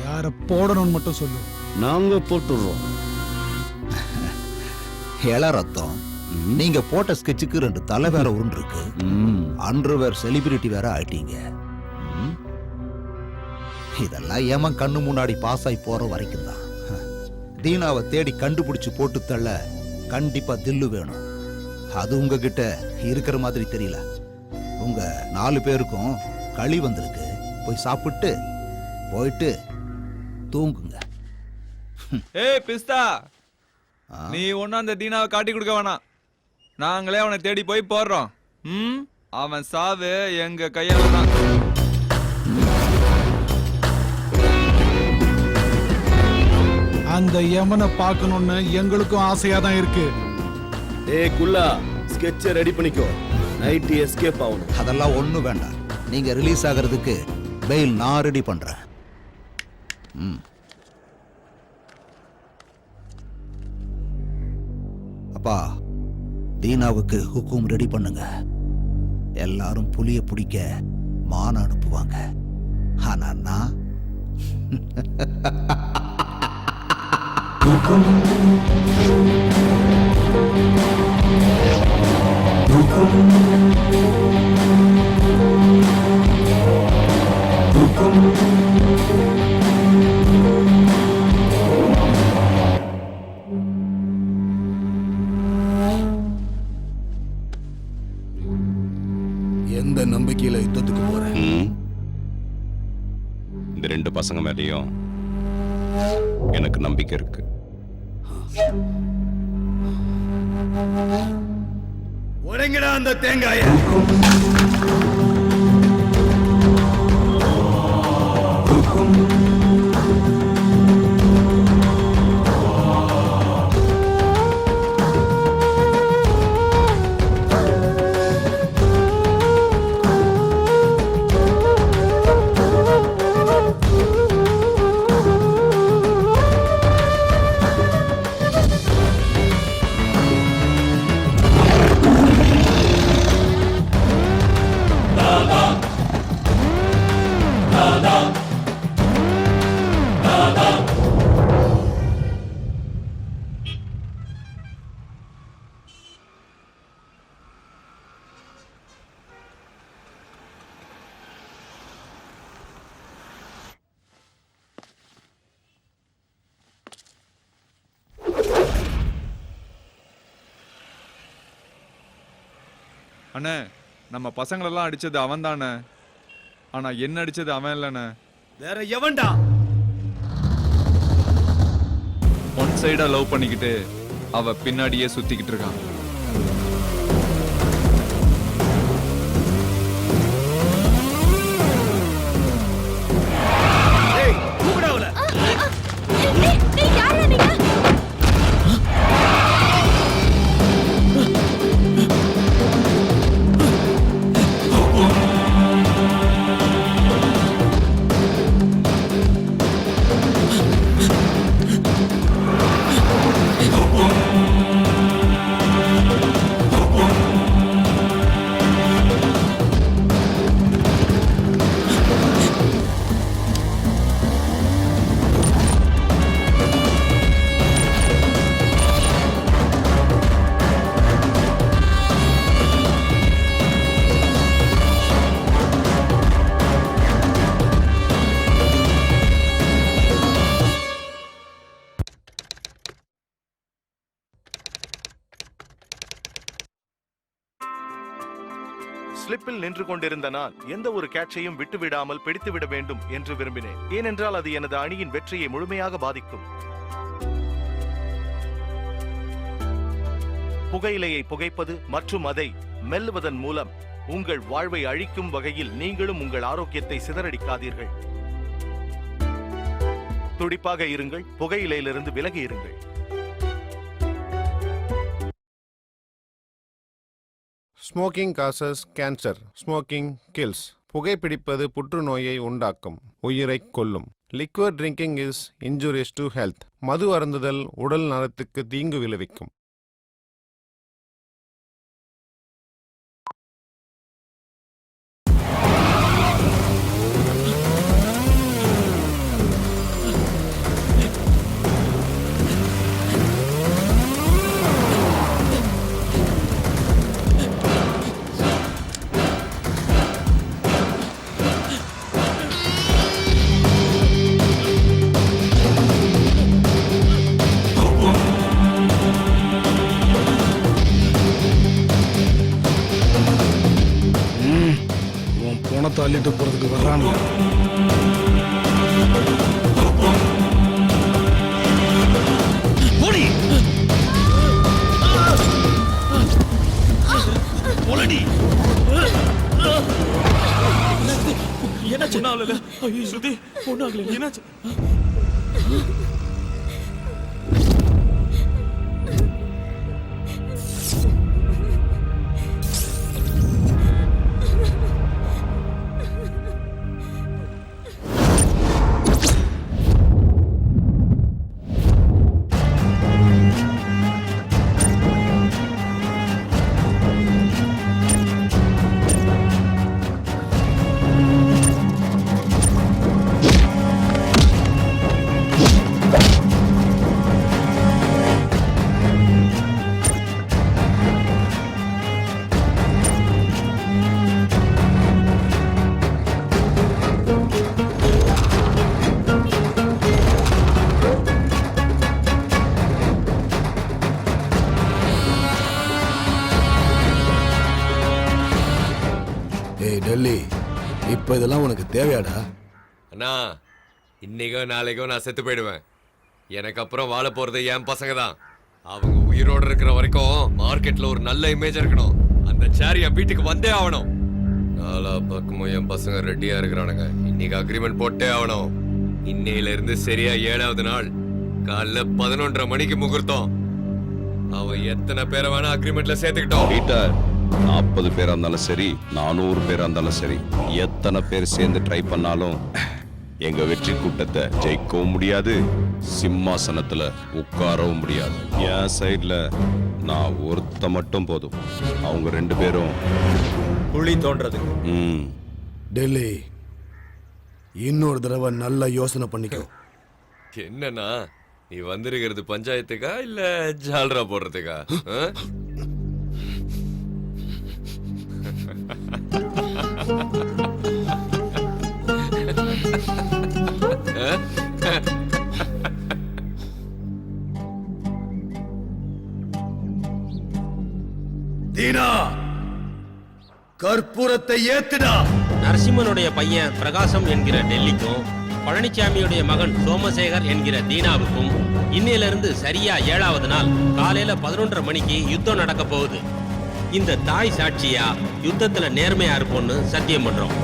யார போடணும்னு மட்டும் சொல்லு, நாங்க போட்டுடுறோம். இள ரத்தம், நீங்க போட்ட ஸ்கெட்சுக்கு 2 தலை வேற உருண்டு இருக்கு. அண்டர்வேர் செலிபிரிட்டி வேற ஆயிட்டீங்க. இதெல்லாம் ஏமா கண்ணு முன்னாடி பாஸ் ஆகி போற வரைக்கும் தான். தீனாவை தேடி கண்டுபிடிச்சு போட்டு தள்ள கண்டிப்பா தில்லு வேணும். அது உங்ககிட்ட இருக்கிற மாதிரி தெரியல. உங்க 4 பேருக்கும் களி வந்திருக்கு. போய் சாப்பிட்டு போயிட்டு தூங்குங்க. ஏய் பிஸ்தா, நீ ஒன்னும் அந்த தீனாவை காட்டி கொடுக்க வேணாம். நாங்களே அவனை தேடி போய் போடுறோம். அவன் சாவு எங்க கையால தான். அந்த யமனை பார்க்கணும்னு எங்களுக்கும் ஆசையா தான் இருக்கு. ஏய் குல்லா, ஸ்கெட்சை ரெடி பண்ணிக்கோ. நைட் எஸ்கேப் ஆகணும். அதெல்லாம் ஒண்ணும் வேண்டாம். நீங்க ரிலீஸ் ஆகிறதுக்கு பெயில் நான் ரெடி பண்றேன். அப்பா, தீனாவுக்கு ஹுக்கும் ரெடி பண்ணுங்க. எல்லாரும் புலிய பிடிக்க மான அனுப்புவாங்க. ஆனா நான் எந்த நம்பிக்கையில யுத்தத்துக்கு போறேன்? இந்த 2 பசங்க மேலேயும் எனக்கு நம்பிக்கை இருக்கு. உடைங்கடா அந்த தேங்காய. அண்ணே, நம்ம பசங்களெல்லாம் அடிச்சது அவன் தானே. ஆனா என்ன அடிச்சது அவன் இல்லண்ணே. வேற எவன்டா? ஒன் சைடா லவ் பண்ணிக்கிட்டு அவ பின்னாடியே சுத்திக்கிட்டு இருக்கான். ஸ்லிப்பில் நின்று கொண்டிருந்த நான் எந்த ஒரு கேட்சையும் விட்டுவிடாமல் பிடித்துவிட வேண்டும் என்று விரும்பினேன். ஏனென்றால் அது எனது அணியின் வெற்றியை முழுமையாக பாதிக்கும். புகையிலையை புகைப்பது மற்றும் அதை மெல்லுவதன் மூலம் உங்கள் வாழ்வை அழிக்கும் வகையில் நீங்களும் உங்கள் ஆரோக்கியத்தை சிதறடிக்காதீர்கள். துடிப்பாக இருங்கள், புகையிலையிலிருந்து விலகி இருங்கள். Smoking causes cancer, smoking kills. புகைப்பிடிப்பது புற்றுநோயை உண்டாக்கும், உயிரை கொல்லும். Liquid drinking is injurious to health. மது அருந்துதல் உடல் நலத்துக்கு தீங்கு விளைவிக்கும். பணத்தை அள்ளிட்டு போறதுக்கு வர்றாங்க. என்னாச்சு? ஸ்ருதி ஒண்ணாகல. என்னாச்சு? டெல்லி, இப்ப இதெல்லாம் உனக்கு தேவையாடா? அண்ணா, இன்னைக்கோ நாளைக்கோ நான் செத்து போயிடுவேன். எனக்கு அப்புறம் வாழ போறது என் பசங்க தான். அவங்க உயிரோட இருக்கிற வரைக்கும் மார்க்கெட்ல ஒரு நல்ல இமேஜ் இருக்கணும். அந்த சேர் என் வீட்டுக்கு வந்தே ஆகணும். நாலா பக்கமும் என் பசங்க ரெடியா இருக்கிறானுங்க. இன்னைக்கு அக்ரிமெண்ட் போட்டே ஆகணும். இன்னையில இருந்து சரியா 7வது நாள் காலைல 11:30 மணிக்கு முகூர்த்தம். அவன் எத்தனை பேரை வேணா அக்ரிமெண்ட்ல சேர்த்துக்கிட்டோம். 40 பேரா இருந்தாலும் சரி, 400 பேரா இருந்தாலும் சரி, எத்தனை பேர் சேர்ந்து ட்ரை பண்ணாலும் எங்க வெற்றி கூட்டத்தை ஜெயிக்கவும் முடியாது, சிம்மாசனத்துல உட்காரவும் முடியாது. என் சைட்ல நான் ஒருத்த மட்டும் போதும். அவங்க 2 பேரும் குழி தோன்றது. டெல்லி, இன்னொரு தடவை நல்லா யோசனை பண்ணிக்கோ. என்னன்னா, நீ வந்திருக்கிறது பஞ்சாயத்துக்கா இல்ல ஜால்ரா போடுறதுக்கா? தீனா, கற்பூரத்தை ஏத்துடா. நரசிம்மனுடைய பையன் பிரகாசம் என்கிற டெல்லிக்கும் பழனிசாமியுடைய மகன் சோமசேகர் என்கிற தீனாவுக்கும் இன்னையிலிருந்து சரியா 7வது நாள் காலையில 11:30 மணிக்கு யுத்தம் நடக்க போகுது. இந்த தாய் சாட்சியா யுத்தத்துல நேர்மையா இருப்போம்னு சத்தியம் பண்றோம்.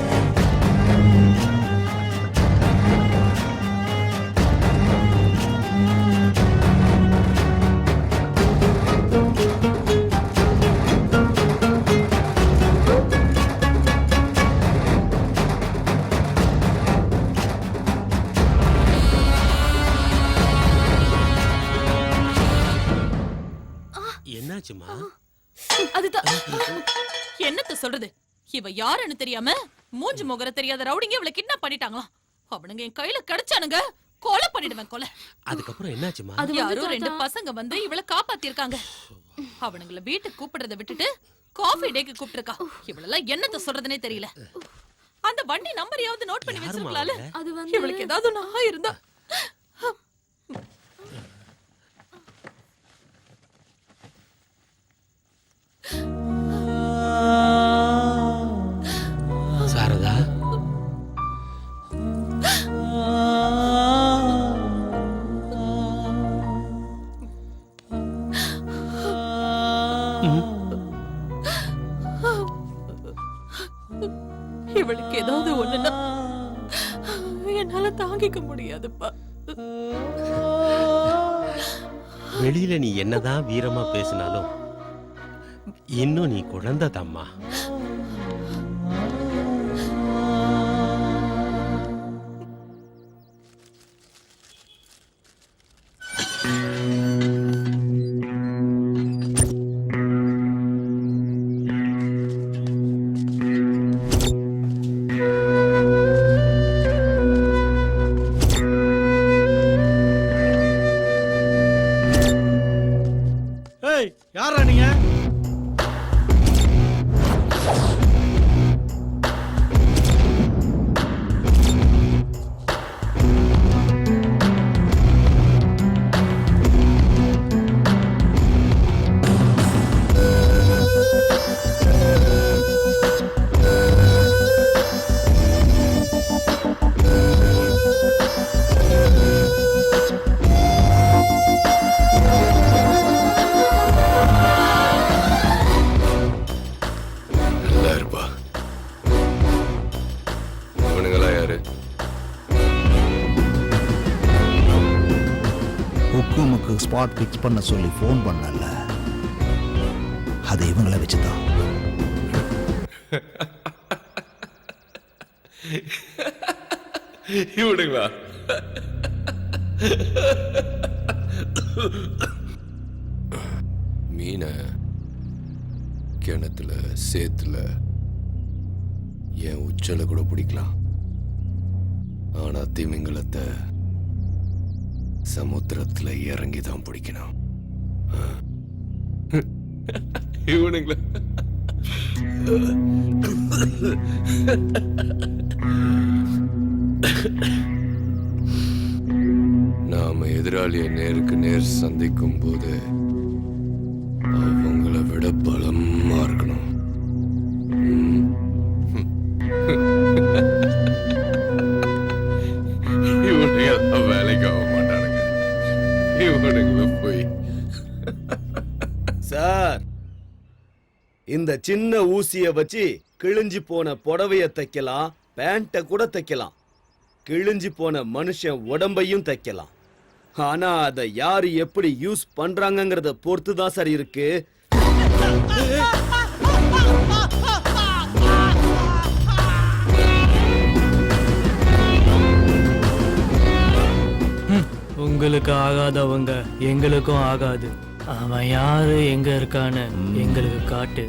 என்னாச்சுமா? அதுதான் என்னத்த சொல்றது, இவ யாருன்னு தெரியாம மூஞ்சி முகர தெரியாத ரவுடிங்க இவளை கிட்னாப் பண்ணிட்டாங்களாம். அவனுங்க என் கையில கிடைச்சானுங்க, கொலை பண்ணிடுவேன் கொலை. அதுக்கப்புறம் என்னாச்சுமா? யாரோ 2 பசங்க வந்து இவளை காப்பாத்திருக்காங்க. அவனுங்கள வீட்டுக்கு கூப்பிடுறத விட்டுட்டு காஃபி டேக்கு கூப்பிட்டுருக்கா. இவளெல்லாம் என்னத்த சொல்றதுனே தெரியல. அந்த வண்டி நம்பரையாவது நோட் பண்ணி வச்சிருக்கலாம்ல. இவளுக்கு ஏதாவது நான் இருந்தா. என்னால தாங்கிக்க முடியாதுப்பா. வெளியில நீ என்னதான் வீரமா பேசினாலும் இன்னும் நீ குழந்தை தாம்மா. ஏய், யாரா நீங்க? நல்லா இருப்பா. இவனுங்களா யாரு? ஹுக்குமுக்கு ஸ்பாட் ஃபிக்ஸ் பண்ண சொல்லி ஃபோன் பண்ணல, அது இவங்கள வச்சுதான். இவனுங்களா? மீனை கிணத்துல சேத்துல என் உச்சல கூட பிடிக்கலாம். ஆனா திமிங்கலத்தை சமுத்திரத்துல இறங்கி தான் பிடிக்கணும். இவனுங்களா? நாம எதிராளியை நேருக்கு நேர் சந்திக்கும் போது அவங்கள விட பலமா இருக்கணும். இவனுங்க வேலைக்கு ஆக மாட்டானுங்க. இவனுங்களை போய் சார், இந்த சின்ன ஊசிய வச்சு கிழிஞ்சு போன புடவைய தைக்கலாம், பேண்ட கூட தைக்கலாம், கிழிஞ்சு போன மனுஷன் உடம்பையும் தைக்கலாம். ஆனா அதை யாரு எப்படி யூஸ் பண்றாங்கங்கறத பொறுத்து தான் சார் இருக்கு. உங்களுக்கு ஆகாதவங்க எங்களுக்கும் ஆகாது. அவன் யாரு, எங்க இருக்கான்னு எங்களுக்கு காட்டு.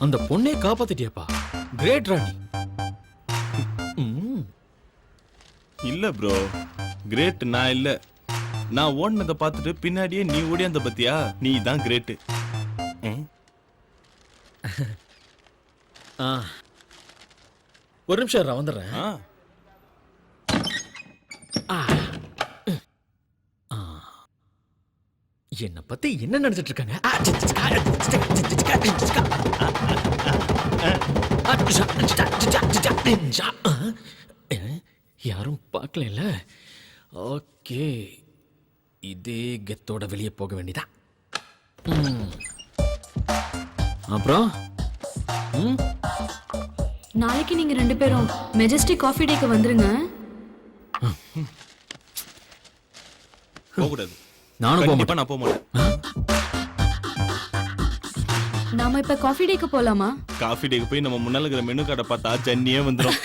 அந்த பொண்ணை காப்பாத்திட்டியப்பா. கிரேட் ராணி. இல்ல ப்ரோ, கிரேட் நான் இல்ல. நான் ஓடினதை பார்த்துட்டு பின்னாடியே நீ ஓடியாந்த பத்தியா, நீ தான் கிரேட். ஒரு நிமிஷம் நான் வந்துடுறேன். என்ன பத்தி என்ன நினைச்சிட்டு இருக்காங்க? யாரும் பார்க்கல. ஓகே, இதே கெத்தோட வெளியே போக வேண்டியதா. அப்புறம் நாளைக்கு நீங்க 2 பேரும் மெஜஸ்டிக் காஃபி டேக்கு வந்துருங்க. போக கூடாது. நானும் போக கண்டிப்பா நான் போக மாட்டேன். நாம இப்ப காஃபி டேக்கு போலாமா? காஃபி டேக்கு போய் நம்ம முன்னால இருக்கிற மெனு கார்டை பார்த்தா ஜன்னியே வந்துடும்.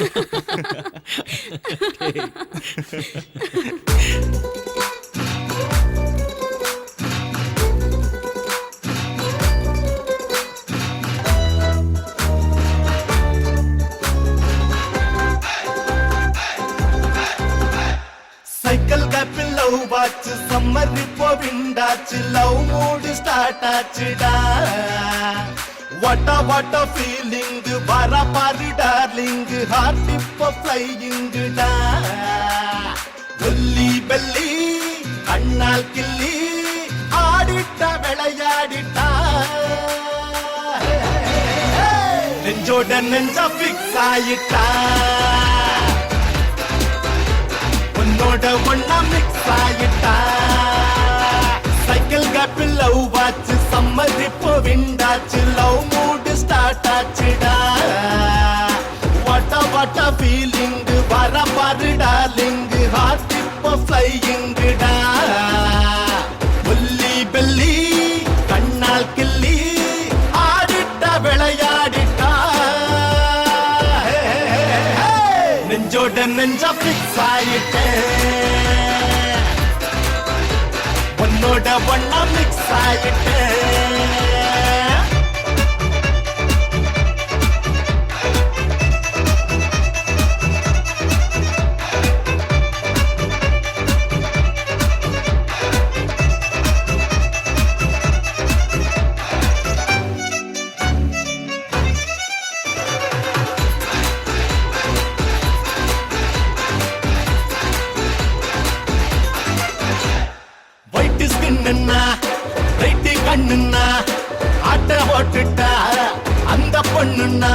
சைக்கிள் கேப்பில் லவ் வாச்சு, சம்மர் இப்போ விண்டாச்சு, லவ் மூடு ஸ்டார்ட் ஆச்சுடா. வாட்ட ஃபீலிங் வர பாரு டார்லிங், ஹார்ட் இப்போ ஃப்ளையிங்குடா. ஒல்லி பெல்லி கண்ணால் கிள்ளி ஆடிட்ட விளையாடிட்டா. நெஞ்சோட நெஞ்சா ஃபிக்ஸ் ஆயிட்டா, உன்னோட ஒன்னா மிக்ஸ் ஆயிட்டா. ஃப்ளையிங்குடா ஒல்லி பெல்லி கண்ணால் கிள்ளி ஆடிட்ட விளையாடிட்டா நெஞ்சோட நெஞ்சா பிக்ஸ் ஆயிட்டேன் உன்னோட ஒன்னா மிக்ஸ் ஆயிட்டேன் ஒயிட் ஸ்கின்னா ரைட்டு கண்ணுன்னா ஆட்ட ஓட்டுட்டா அந்த பொண்ணுன்னா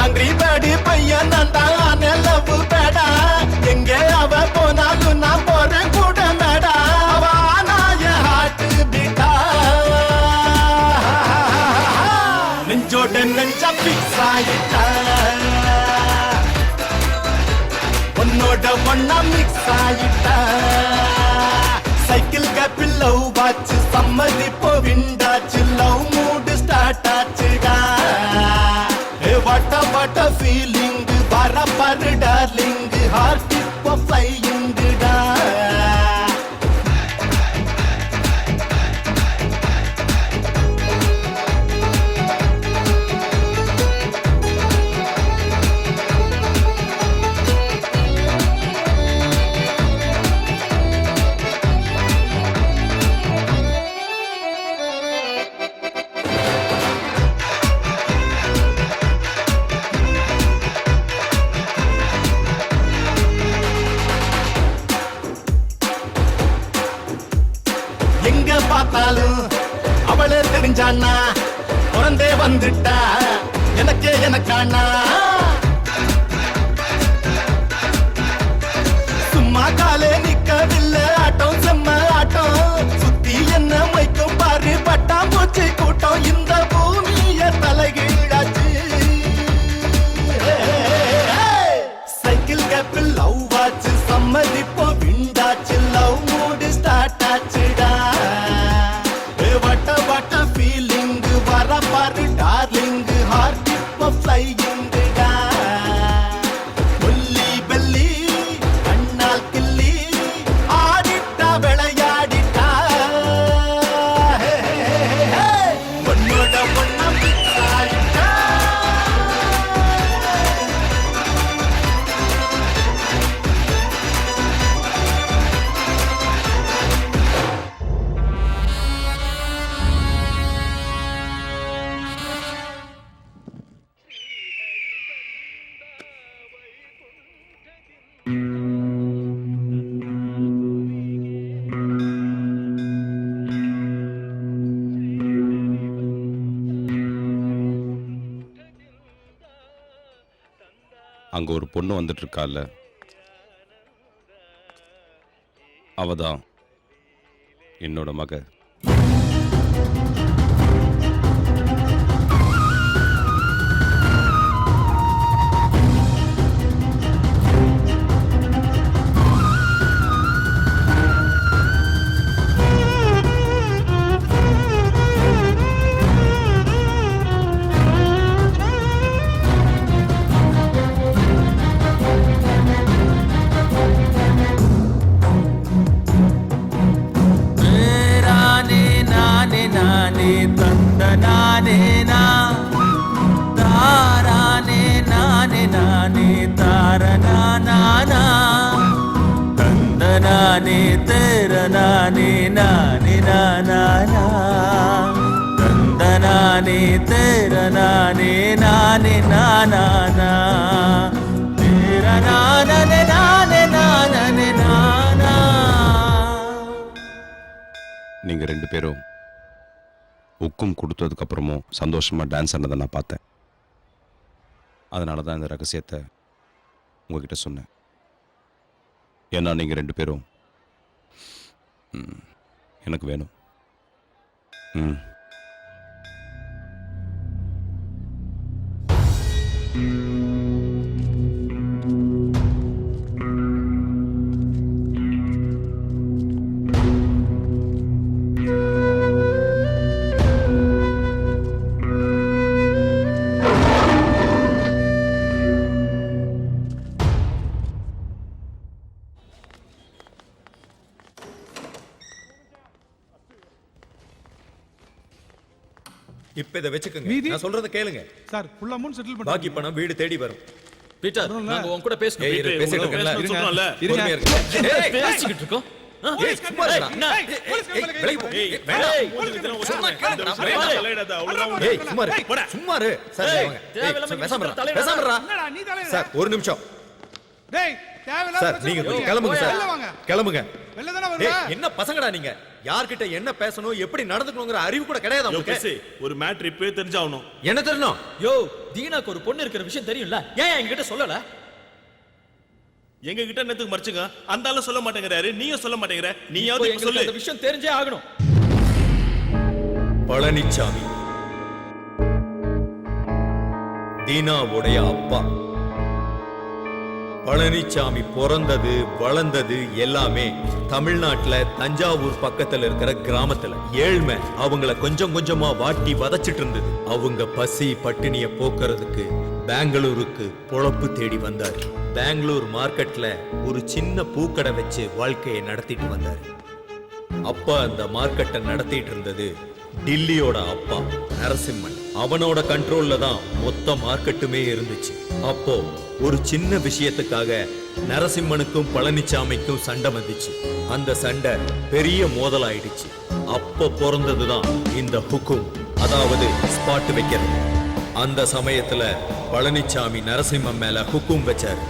ஆங்கிரி பேடி பையன் நான் லவ் பேடா எங்க அவ போனாலும் நான் போறேன் கூட மேடா அவ நாய ஹார்ட் பீட்டா நெஞ்சோட நெஞ்சா பிக்ஸ் ஆயிட்டா உன்னோட ஒன்னா மிக்ஸ் ஆயிட்டா சைக்கிள் கேப்பில் லவ் வாச்சு சம்மதிப்போ விண்டாச்சு லவ் மூடு ஸ்டார்ட் ஆச்சுடா வாட்ட ஃபீலிங் வர பாரு டார்லிங் ஹார்ட் இப்போ ஃப்ளையிங்குடா எங்க பார்த்தாலும் அவளே தெரிஞ்சானா பிறந்தே வந்துட்டா எனக்கே எனக்கானா சும்மா காலே நிக்கவில்லை ஆட்டம் செம்ம ஆட்டம் சுத்தி என்ன மைக்கும் பாரு பட்டாம்பூச்சி கூட்டம் இந்த பூமிய தலைகீழாச்சு சைக்கிள் கேப்பில் லவ் வாச்சு சம்மதிப்போ விண்டாச்சு லவ் மூடு ஸ்டார்ட் ஆச்சுடா வட்ட ஃபீலிங் வர பாரு டார்லிங் ஹார்ட் இப்போ ஃப்ளையிங்குடா ஒல்லி பெல்லி கண்ணால் கிள்ளி ஆடிட்டா விளையாடிட்டா உன்னோட ஒன்னா மிக்ஸ் ஆயிட்டா அங்க ஒரு பொண்ணு வந்துட்டு இருக்கால, அவதான் என்னோட மக. நானே தெர நானே நானே நானா தந்தனானே தெர நானே நானே நானா தெர நானே நானே நானே நானா. நீங்க ரெண்டு பேரும் உக்கும் கொடுத்ததுக்கு அப்புறமும் சந்தோஷமா டான்ஸ் ஆனதை நான் பார்த்தேன். அதனால தான் இந்த ரகசியத்தை உங்ககிட்ட சொன்னேன். ஏன்னா நீங்க ரெண்டு பேரும் எனக்கு வேணும். இப்ப இதை வச்சுக்கோங்க. மீதி? நான் சொல்றத கேளுங்க. சார் ஃபுல் அமௌண்ட் செட்டில் பாக்கி பணம் வீடு தேடி வரும். பீட்டர் நாங்க உன் கூட பேசணும். ஏய், இரு, பேசிட்டு இருக்கேன்ல. சொல்றோம்ல. பொறுமையா இருங்க. ஏய், பேசிக்கிட்டு இருக்கோம். ஏய், சும்மா இருடா. விலகி போ. வேண்டாம். சும்மா கேளுங்க. நான் வேண்டாம். ஏய், சும்மா இரு. சும்மா இரு. சார், வாங்க. ஏய், பேசாம இருடா. நீ தலையிட. சார், ஒரு நிமிஷம். டேய் தேவையில்லாத சார், பிரச்சனை நீங்க பண்ணுவீங்க. கிளம்புங்க வெளில சார். வாங்க. கிளம்புங்க. வெளில தானே ஏய், வருவ. என்ன பசங்கடா நீங்க? யார்கிட்ட என்ன பேசணும், எப்படி நடந்துக்கணுங்கிற அறிவு கூட கிடையாது உங்களுக்கு. ஒரு மேட்ரு இப்பவே தெரிஞ்சாகணும். என்ன தெரியணும்? யோ, தீனாக்கு ஒரு பொண்ணு இருக்கிற விஷயம் தெரியும்ல, ஏன் என்கிட்ட சொல்லல? எங்க கிட்ட என்னத்துக்கு மறைச்சுங்க? அந்த ஆளு சொல்ல மாட்டேங்கிறாரு, நீங்க சொல்ல மாட்டேங்கிற. இப்போ நீயாவது இப்ப எங்களுக்கு சொல்லு. அந்த விஷயம் தெரிஞ்சே ஆகணும். பழனிச்சாமி தீனாவுடைய அப்பா. பழனிச்சாமி பிறந்தது வளர்ந்தது எல்லாமே தமிழ்நாட்டுல தஞ்சாவூர் பக்கத்துல இருக்கிற கிராமத்துல. ஏழ்மை அவங்கள கொஞ்சம் கொஞ்சமா வாட்டி வதச்சிட்டு இருந்தது. அவங்க பசி பட்டினிய போக்குறதுக்கு பெங்களூருக்கு பொழப்பு தேடி வந்தாரு. பெங்களூர் மார்க்கெட்ல ஒரு சின்ன பூக்கடை வச்சு வாழ்க்கையை நடத்திட்டு வந்தாரு. அப்பா அந்த மார்க்கெட்டை நடத்திட்டு இருந்தது டில்லியோட அப்பா நரசிம்மன். அவனோட கண்ட்ரோல்ல தான் மொத்த மார்க்கெட்டுமே இருந்துச்சு. அப்போ ஒரு சின்ன விஷயத்துக்காக நரசிம்மனுக்கும் பழனிச்சாமிக்கும் சண்டை வந்துச்சு. அந்த சண்டை பெரிய மோதலாயிடுச்சு. அப்போ பிறந்ததுதான் இந்த ஹுக்கும், அதாவது ஸ்பாட் வைக்கிறது. அந்த சமயத்துல பழனிச்சாமி நரசிம்மன் மேல ஹுக்கும் வச்சாரு.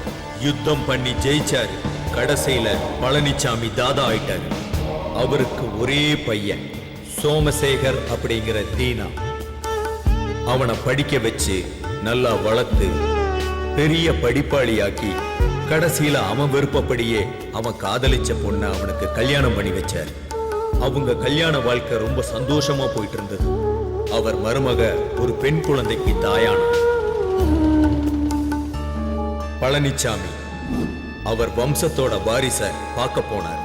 யுத்தம் பண்ணி ஜெயிச்சாரு. கடைசியில பழனிச்சாமி தாதா ஆயிட்டாரு. அவருக்கு ஒரே பையன் சோமசேகர் அப்படிங்கிற தீனா. அவனை படிக்க வச்சு நல்லா வளர்த்து பெரிய படிப்பாளியாக்கி கடைசியில அவன் விருப்பப்படியே அவன் காதலிச்ச பொண்ணை அவனுக்கு கல்யாணம் பண்ணி வச்சார். அவங்க கல்யாண வாழ்க்கை ரொம்ப சந்தோஷமா போயிட்டு இருந்தது. அவர் மருமக ஒரு பெண் குழந்தைக்கு தாயானார். பழனிச்சாமி அவர் வம்சத்தோட வாரிச பார்க்க போனார்.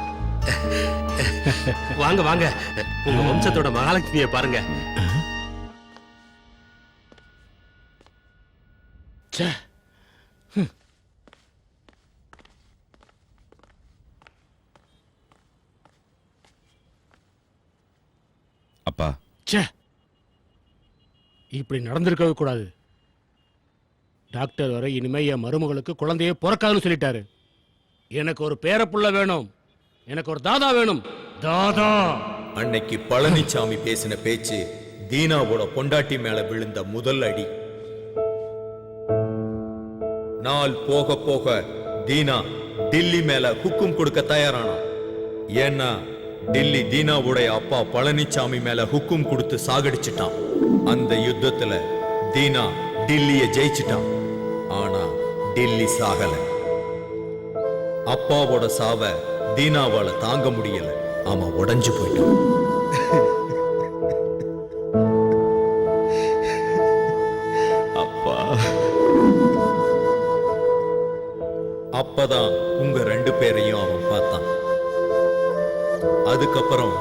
வாங்க வாங்க, உங்க வம்சத்தோட மகாலட்சுமியை பாருங்க. அப்பா, இப்படி நடந்திருக்கவே கூடாது. டாக்டர் வரை இனிமே என் மருமகளுக்கு குழந்தையே பிறக்காதுன்னு சொல்லிட்டாரு. எனக்கு ஒரு பேரப்புள்ள வேணும், எனக்கு ஒரு தாதா வேணும். தாதா. அன்னைக்கு பழனிச்சாமி பேசின பேச்சு தீனாவோட பொண்டாட்டி மேல விழுந்த முதல் அடி. நாள் போக போக தீனா டில்லி மேல ஹுக்கும் கொடுக்க தயாரானா. ஏன்னா டில்லி தீனாவுடைய அப்பா பழனிச்சாமி மேல ஹுக்கும் கொடுத்து சாகடிச்சிட்டான். அந்த யுத்தத்துல தீனா டில்லிய ஜெயிச்சிட்டான். ஆனா டில்லி சாகல. அப்பாவோட சாவ தீனாவால தாங்க முடியல. அவன் உடைஞ்சு போயிட்டான். அப்பா. அப்பதான் உங்க ரெண்டு பேரையும் அவன் பார்த்தான். அதுக்கப்புறம்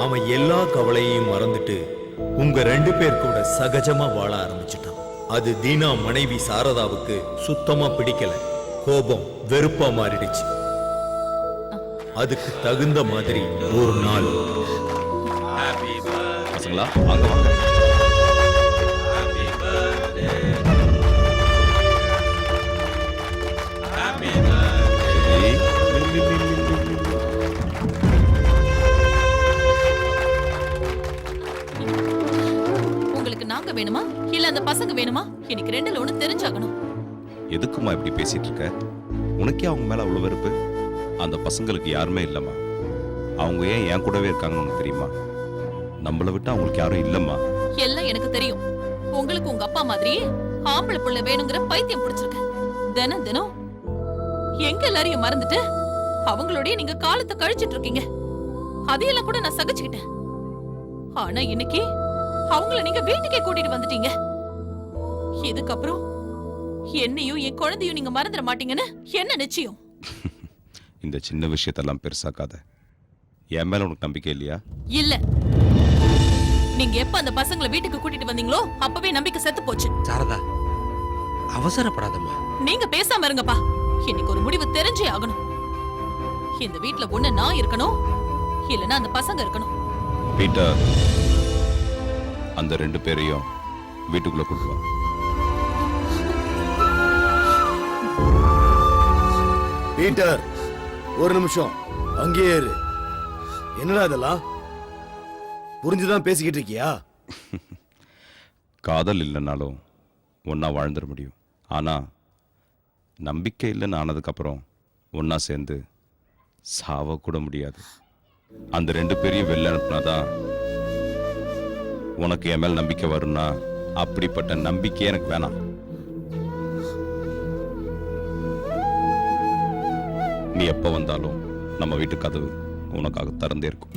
அவன் எல்லா கவலையையும் மறந்துட்டு உங்க ரெண்டு பேர் கூட சகஜமா வாழ ஆரம்பிச்சிட்டான். அது தீனா மனைவி சாரதாவுக்கு சுத்தமா பிடிக்கல. கோபம் வெறுப்பா மாறிடுச்சு. அதுக்கு தகுந்த மாதிரி ஒரு நாள் பசங்களா வாங்க வாங்க. உங்களுக்கு நாங்க வேணுமா இல்ல அந்த பசங்க வேணுமா? எனக்கு ரெண்டுல ஒண்ணு தெரிஞ்சாகணும். எதுக்குமா இப்படி பேசிட்டு இருக்க? உனக்கே அவங்க மேல அவ்வளவு வெறுப்பு? அந்த பசங்களுக்கு யாருமே இல்லம்மா. அவங்க ஏன் என் கூடவே இருக்காங்கன்னு உனக்கு தெரியுமா? நம்மளை விட்டு அவங்களுக்கு யாரும் இல்லம்மா. எல்லாம் எனக்கு தெரியும். உங்களுக்கு உங்க அப்பா மாதிரி ஆம்பளை புள்ள வேணுங்கிற பைத்தியம் பிடிச்சிருக்கு. தினம் தினம் எங்க எல்லாரையும் மறந்துட்டு அவங்களோடய நீங்க காலத்தை கழிச்சிட்டு இருக்கீங்க. அதையெல்லாம் கூட நான் சகிச்சுக்கிட்டேன். ஆனா இன்னைக்கு அவங்கள நீங்க வீட்டுக்கே கூட்டிட்டு வந்துட்டீங்க. இதுக்கப்புறம் என்னையும் என் குழந்தையும் நீங்க மறந்துட மாட்டீங்கன்னு என்ன நிச்சயம்? இந்த சின்ன விஷயத்தெல்லாம் பெருசாக்காத. என் மேல உனக்கு நம்பிக்கை இல்லையா? இல்ல. நீங்க எப்ப அந்த பசங்களை வீட்டுக்கு கூட்டிட்டு வந்தீங்களோ அப்பவே நம்பிக்கை செத்து போச்சு. சாரதா, அவசரப்படாதம்மா. நீங்க பேசாம இருங்கப்பா. இன்னைக்கு ஒரு முடிவு தெரிஞ்சே ஆகணும். இந்த வீட்ல ஒண்ணு நான் இருக்கணும், இல்லனா அந்த பசங்க இருக்கணும். பீட்டர், அந்த 2 பேரையும் வீட்டுக்குள்ள கூட்டு வா. பீட்டர், ஒரு நிமிஷம் அங்கேயே இரு. என்னடா இதெல்லாம்? புரிஞ்சுதான் பேசிக்கிட்டு இருக்கியா? காதல் இல்லைனாலும் ஒன்றா வாழ்ந்துட முடியும். ஆனால் நம்பிக்கை இல்லைன்னு ஆனதுக்கப்புறம் ஒன்றா சேர்ந்து சாவக்கூட முடியாது. அந்த 2 பேரையும் வெளில அனுப்புனாதான் உனக்கு என் மேல் நம்பிக்கை வரும்னா அப்படிப்பட்ட நம்பிக்கையே எனக்கு வேணாம். நீ எப்போ வந்தாலும் நம்ம வீட்டு கதவு உனக்காக திறந்தே இருக்கும்.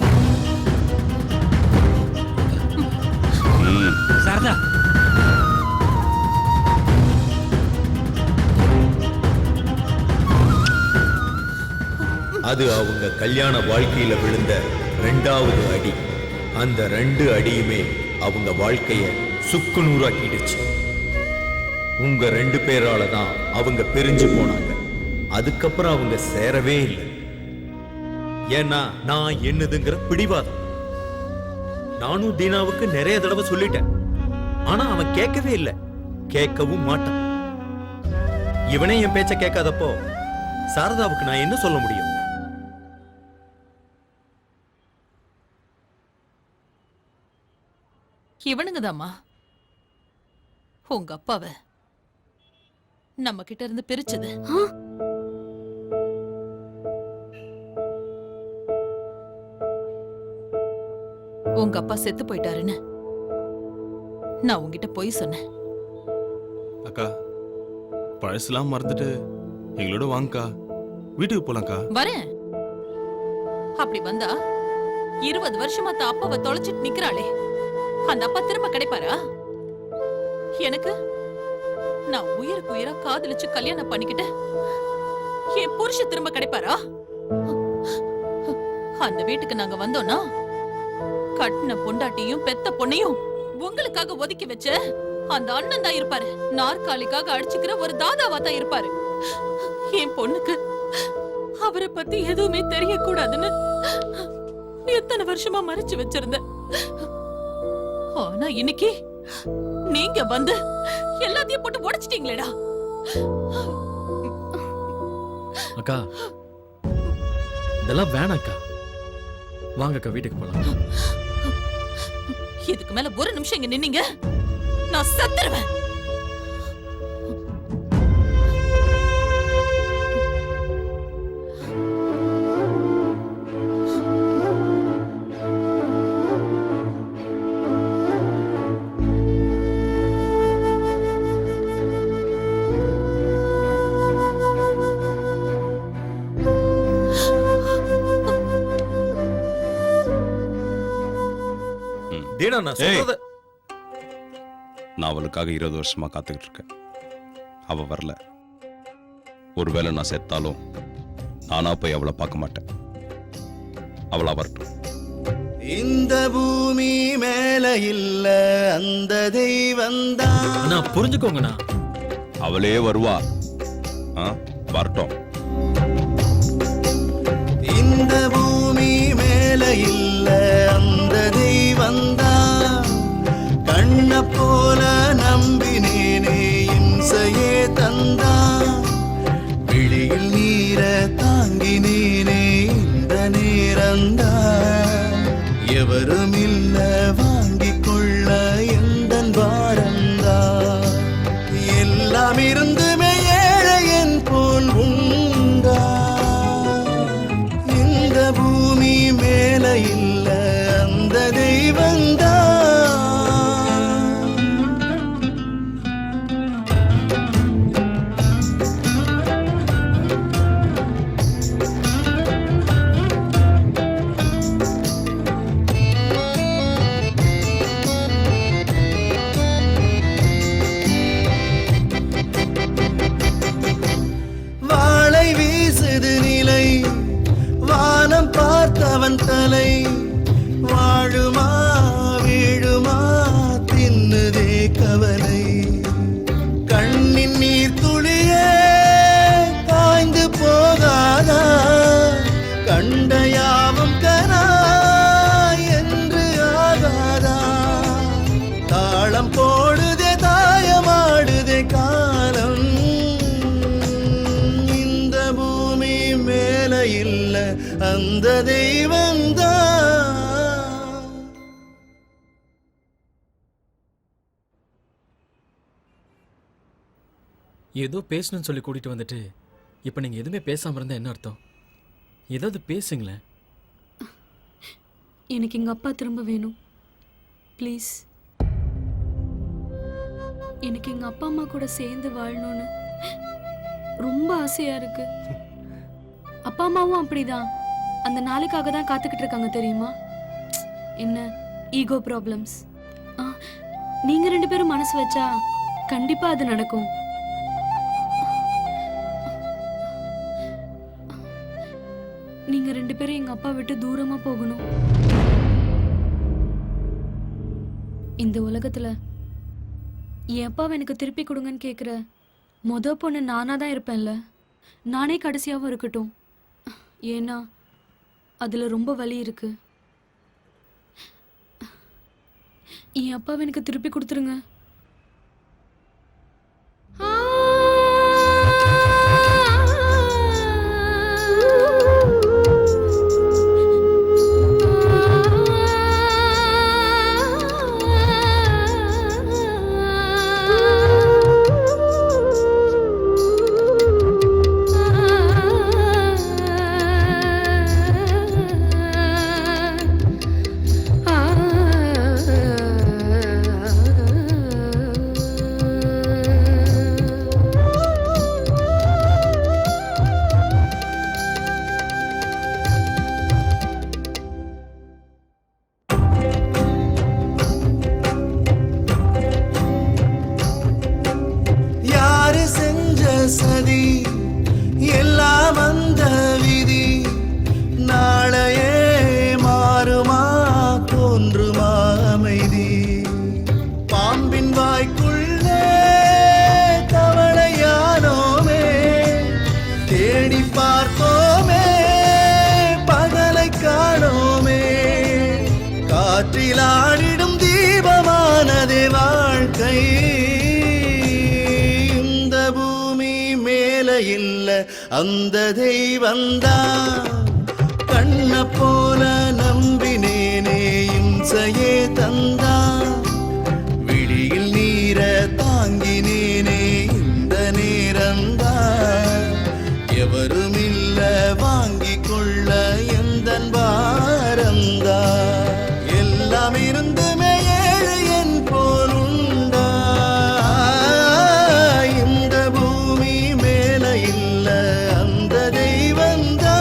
சாரதா, அது அவங்க கல்யாண வாழ்க்கையில விழுந்த 2வது அடி. அந்த 2 அடியுமே அவங்க வாழ்க்கைய சுக்குநூறாக்கிடுச்சு. உங்க 2 பேரால தான் அவங்க பிரிஞ்சு போனாங்க. அதுக்கப்புறம் அவங்க சேரவே இல்லை. ஏன்னா நான் என்னதுங்கிற பிடிவாதம். நானும் தீனாவுக்கு நிறைய தடவை சொல்லிட்டேன். ஆனா அவன் கேட்கவே இல்லை, கேட்கவும் மாட்டான். இவனே என் பேச்ச கேட்காதப்போ சாரதாவுக்கு நான் என்ன சொல்ல முடியும்? இவனுங்கதாம்மா உங்க அப்பாவை நம்ம கிட்ட இருந்து பிரிச்சது. உங்க அப்பா செத்து போயிட்டாருன்னு நான் உங்ககிட்ட போய் சொன்னேன். அக்கா, பழசுலாம் மறந்துட்டு எங்களோட வாங்கக்கா, வீட்டுக்கு போலாம்க்கா. வரேன். அப்படி வந்தா 20 வருஷமா தான் அப்பாவை தொலைச்சிட்டு நிக்கிறாளே, அந்த அப்பா திரும்ப கிடைப்பாரா? எனக்கு நான் உயிருக்கு உயிரா காதலிச்சு கல்யாணம் பண்ணிக்கிட்டு என் புருஷ திரும்ப கிடைப்பாரா? அந்த வீட்டுக்கு நாங்க வந்தோம்னா கட்டின பொண்டாட்டியும் பெத்த பொண்ணையும் உங்களுக்காக ஒதுக்கி வச்ச அந்த அண்ணன் தான் இருப்பாரு. நாற்காலிக்காக அடிச்சுக்கிற ஒரு தாதாவா தான் இருப்பாரு. என் பொண்ணுக்கு அவரை பத்தி எதுவுமே தெரியக்கூடாதுன்னு எத்தனை வருஷமா மறைச்சு வச்சிருந்த. ஆனா இன்னைக்கு நீங்க வந்து எல்லாத்தையும் போட்டு உடைச்சிட்டீங்களேடா. அக்கா, இதெல்லாம் வேணாக்கா. வாங்கக்கா, வீட்டுக்கு போலாம். இதுக்கு மேல ஒரு நிமிஷம் இங்க நின்னீங்க நான் செத்துருவேன். தீனா, நான் சொல்றத நான் அவளுக்காக 20 வருஷமா காத்துக்கிட்டு இருக்கேன். அவ வரல. ஒருவேளை நான் செத்தாலும் நானா போய் அவளை பார்க்க மாட்டேன். அவளா வரட்டும். இந்த பூமி மேல இல்ல அந்த தெய்வந்தான். நான் புரிஞ்சுக்கோங்கண்ணா. அவளே வருவா. வரட்டும். இந்த பூமி மேல இல்ல அந்த தெய்வந்தான். கண்ண போல நம்பினேனே இம்சையே தந்தான். விழியில் நீர தாங்கினேனே இந்த நேரந்தான். எவரும் இல்ல வாங்கிக் கொள்ள எந்தன் வாரந்தான். எல்லாம் இருந்துமே ஏழையன் போல் உண்டா. இந்த பூமி மேல இல்ல அந்த தெய்வந்தான். வாளை வீசுது நிலை, வானம் பார்த்தவன் தலை. வாழுமா வீழுமா தின்னுதே கவலை. கண்ணின் நீர் துளியே பாய்ந்து போகாதா. கண்ட யாவும் கனா என்று ஆகாதா. இல்ல அந்த தெய்வந்தான். ஏதோ பேசணும்னு சொல்லி கூட்டிட்டு வந்துட்டு இப்போ நீங்க எதுவுமே பேசாம இருந்தா என்ன அர்த்தம்? ஏதாவது பேசுங்களேன். எனக்கு எங்க அப்பா திரும்ப வேணும் ப்ளீஸ். எனக்கு எங்க அப்பா அம்மா கூட சேர்ந்து வாழணும்னு ரொம்ப ஆசையா இருக்கு. அப்பா அம்மாவும் அப்படிதான் அந்த நாளுக்காக தான் காத்துக்கிட்டு இருக்காங்க தெரியுமா? என்ன ஈகோ ப்ராப்ளம்ஸ். நீங்க 2 பேரும் மனசு வச்சா கண்டிப்பா அது நடக்கும். நீங்க 2 பேரும் எங்க அப்பா விட்டு தூரமா போகணும். இந்த உலகத்துல என் அப்பாவை எனக்கு திருப்பி கொடுங்கன்னு கேக்குற பொண்ணு நானா தான் இருப்பேன்ல. நானே கடைசியாவும் இருக்கட்டும். ஏன்னா அதுல ரொம்ப வலி இருக்கு. என் அப்பாவை எனக்கு திருப்பி கொடுத்துருங்க. சதி எல்லாம் அந்த விதி நாளையே மாறுமா தோன்றுமா அமைதி. பாம்பின் வாய்க்குள்ளே தவளையானோமே தேடி பார்த்தோமே பகலை காணோமே. காற்றில் ஆடிடும் தீபமானதே வாழ்க்கை. இல்ல அந்த தெய்வந்தான். கண்ண போல நம்பினேனே இம்சையே தந்தான். விழியில் நீர தாங்கினேனே இந்த நேரந்தான். எவரும் இல்ல வாங்கிக் கொள்ள எந்தன் பாரந்தான். எல்லாம் இருந்துமே ஏழை என் போலுண்டா. இந்த பூமி இல்ல அந்த தெய்வந்தான்.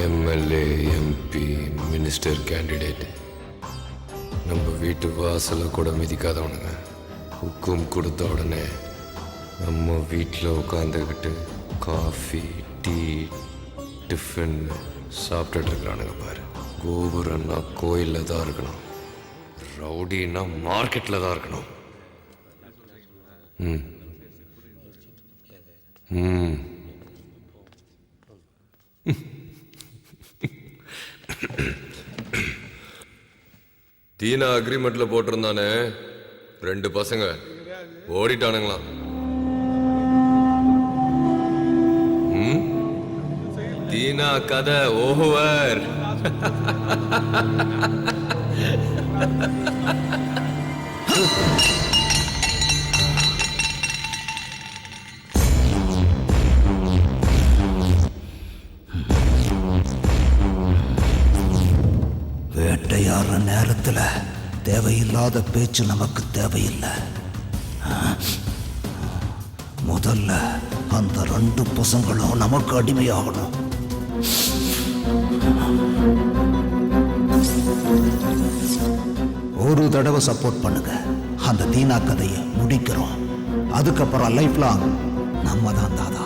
எம்எல்ஏ எம்பி மினிஸ்டர் கேண்டிடேட் நம்ம வீட்டு வாசலை கூட மிதிக்காதவனுங்க ஹுக்கும் கொடுத்த உடனே நம்ம வீட்டில் உட்காந்துக்கிட்டு காஃபி டீ டிஃபன் சாப்பிட்டுட்டு இருக்கிறானுங்க பாரு. கோபுரம்னா கோயிலில் தான் இருக்கணும், ரவுடின்னா மார்க்கெட்டில் தான் இருக்கணும். ம் ம் தீனா அக்ரிமெண்ட்ல போட்டிருந்தானே 2 பசங்க ஓடிட்டானுங்களாம். தீனா கதை ஓவர். வேட்டையாடுற நேரத்துல தேவையில்லாத பேச்சு நமக்கு தேவையில்லை. முதல்ல அந்த 2 பசங்களும் நமக்கு அடிமையாகணும். ஒரு தடவை சப்போர்ட் பண்ணுங்க, அந்த தீனா கதையை முடிக்கிறோம். அதுக்கப்புறம் லைஃப் லாங் நம்ம தான் தாதா.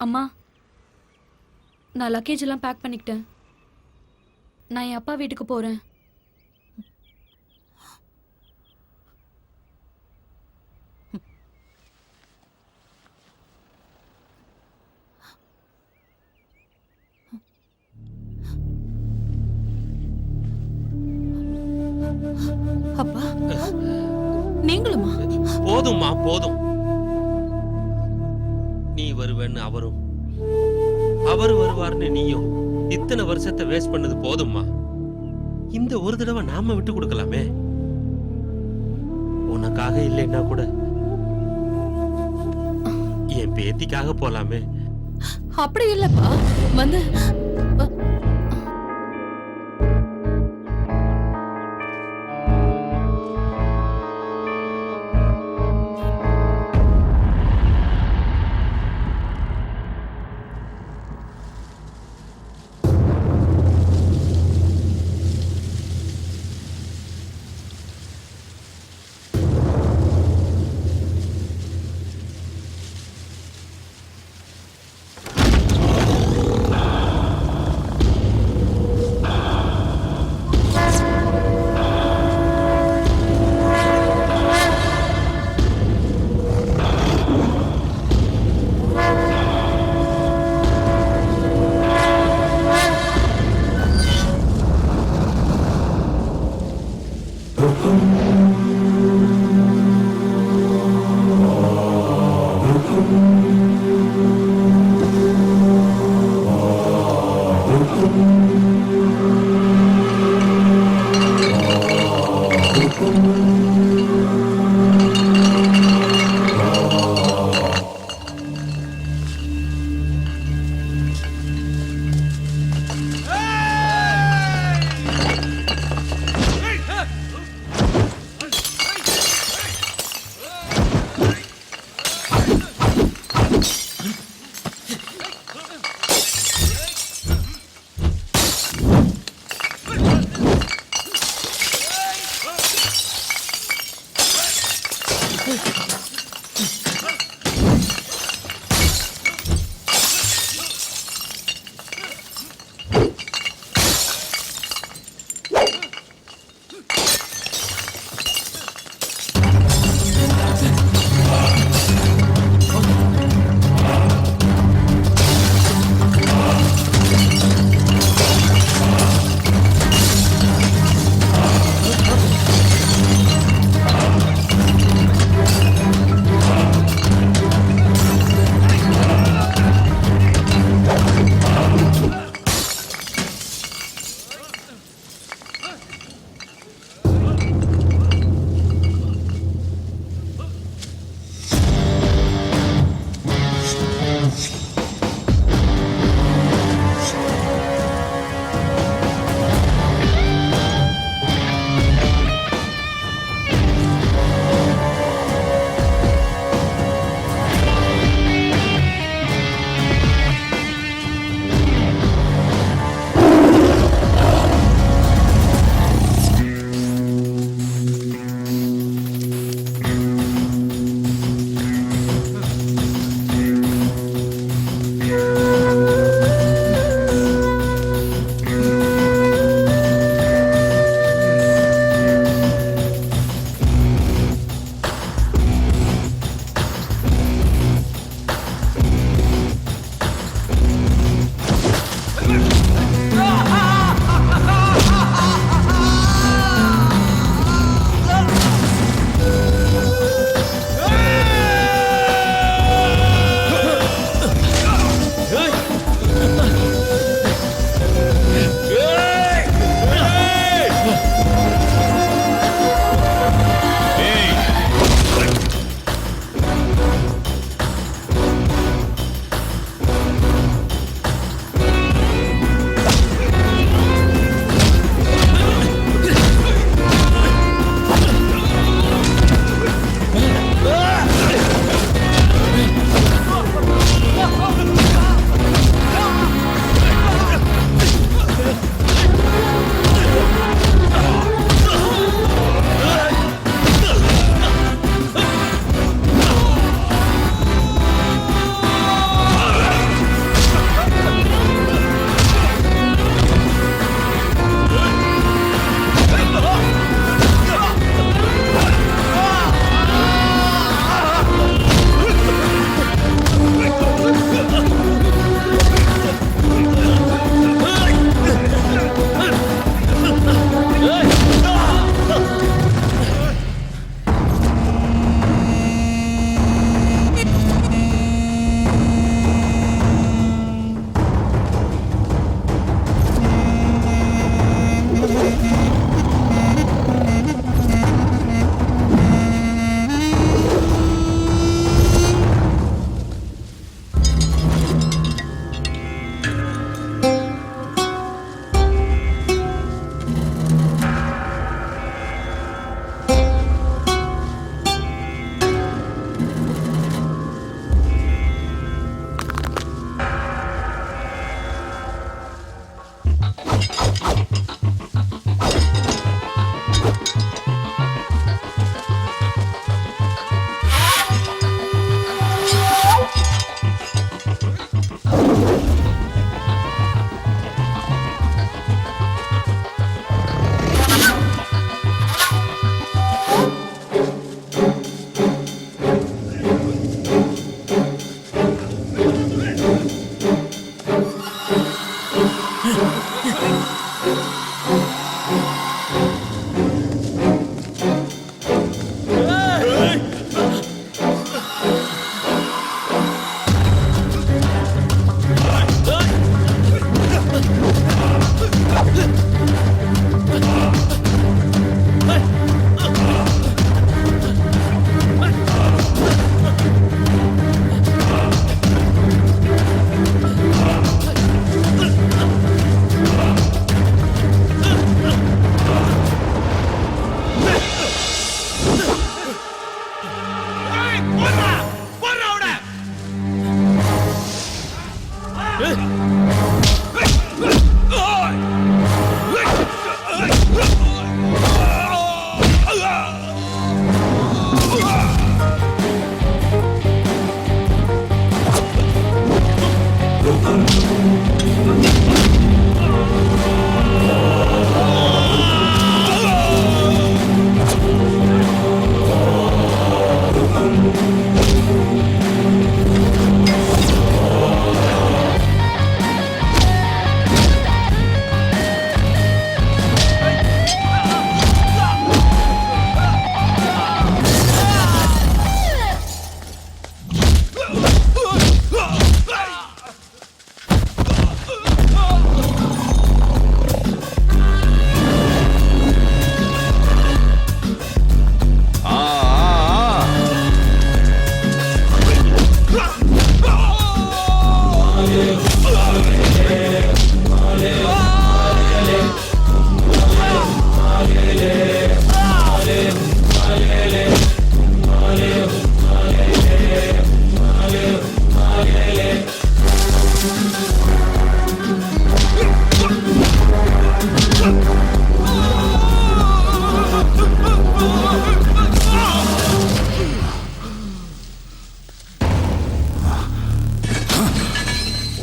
அம்மா, நான் லக்கேஜ் எல்லாம் பேக் பண்ணிக்கிட்டேன். நான் என் அப்பா வீட்டுக்கு போறேன். அப்பா, நீங்களுமா? போதும்மா, போதும். நீ வருவேன்னு அவரும், அவர் வருவார்னு நீயும் இத்தனை வருஷத்தை வேஸ்ட் பண்ணது போதும்மா. இந்த ஒரு தடவை நாம விட்டு கொடுக்கலாமே. உனக்காக இல்லைன்னா கூட என் பேத்திக்காக போலாமே. அப்படி இல்லப்பா, வந்து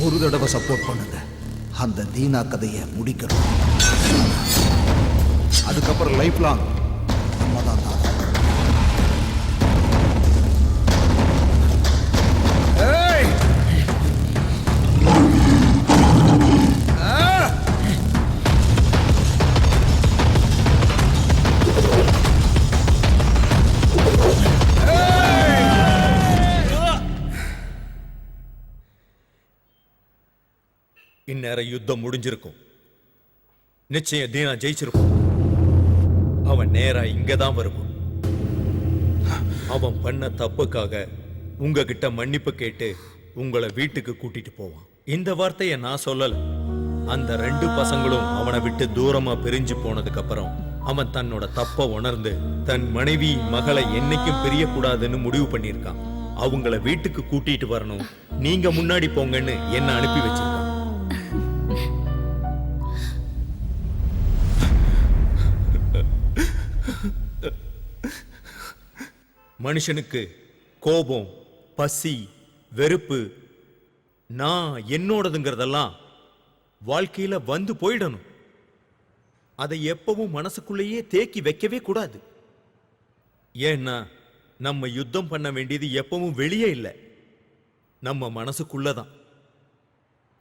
ஒரு தடவை சப்போர்ட் பண்ணுங்க, அந்த தீனா கதையை முடிக்கணும். அதுக்கப்புறம் லைஃப் லாங் நம்ம தான் தான். இந்நேரம் யுத்தம் முடிஞ்சிருக்கும். நிச்சயம் தீனா ஜெயிச்சிருக்கும். அவன் நேரா இங்கதான் வருவான். அவன் பண்ண தப்புக்காக உங்ககிட்ட மன்னிப்பு கேட்டு உங்களை வீட்டுக்கு கூட்டிட்டு போவான். இந்த வார்த்தையை நான் சொல்லல. அந்த 2 பசங்களும் அவனை விட்டு தூரமா பிரிஞ்சு போனதுக்கு அப்புறம் அவன் தன்னோட தப்ப உணர்ந்து தன் மனைவி மகளை என்னைக்கும் பிரியக்கூடாதுன்னு முடிவு பண்ணியிருக்கான். அவங்கள வீட்டுக்கு கூட்டிட்டு வரணும், நீங்க முன்னாடி போங்கன்னு என்ன அனுப்பி வச்சிருக்கான். மனுஷனுக்கு கோபம், பசி, வெறுப்பு, நான் என்னோடதுங்கிறதெல்லாம் வாழ்க்கையில வந்து போயிடணும். அதை எப்பவும் மனசுக்குள்ளேயே தேக்கி வைக்கவே கூடாது. ஏன்னா நம்ம யுத்தம் பண்ண வேண்டியது எப்பவும் வெளியே இல்லை, நம்ம மனசுக்குள்ளதான்.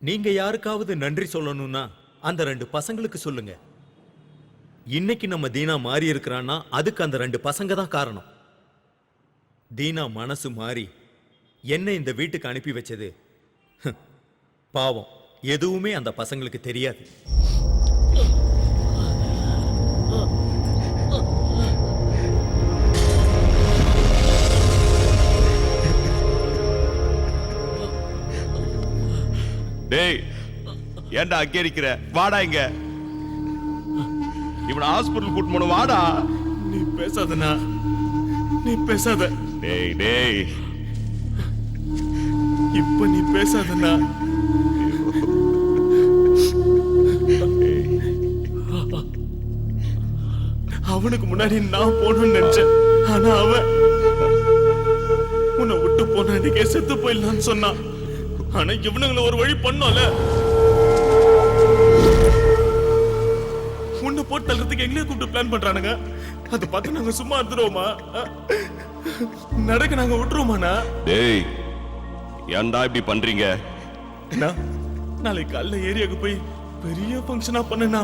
நீங்க யாருக்காவது நன்றி சொல்லணும்னா அந்த 2 பசங்களுக்கு சொல்லுங்க. இன்னைக்கு நம்ம தீனா மாறி இருக்கிறான்னா அதுக்கு அந்த 2 பசங்க தான் காரணம். தீனா மனசு மாறி என்ன இந்த வீட்டுக்கு அனுப்பி வச்சது பாவம், எதுவுமே அந்த பசங்களுக்கு தெரியாது. டேய், ஏன்டா அங்கே இருக்கிற? வாடா இங்க. இவனை ஹாஸ்பிடல் கூட்டு போன, வாடா. நீ பேசாதண்ணா, நீ பேசாத. டேய் டேய், இப்ப நீ பேசாதண்ணா. அவனுக்கு முன்னாடி நான் போகணும்னு நினைச்சேன். ஆனா அவன் உன்னை விட்டு போன அன்னைக்கே செத்து போயிடலான்னு சொன்னான். ஆனா இவனுங்களை ஒரு வழி பண்ணோம்ல. உன்னை போட்டு தள்ளுறதுக்கு எங்களே கூப்பிட்டு பிளான் பண்றானுங்க. அதை பார்த்து நாங்க சும்மா இருந்துருவோமா? நடக்க நாங்க விட்டுருவோமாண்ணா? டேய் ஏன்டா இப்படி பண்றீங்க? நாளைக்கு காலைல ஏரியாவுக்கு போய் பெரிய ஃபங்க்ஷனா பண்ணனா.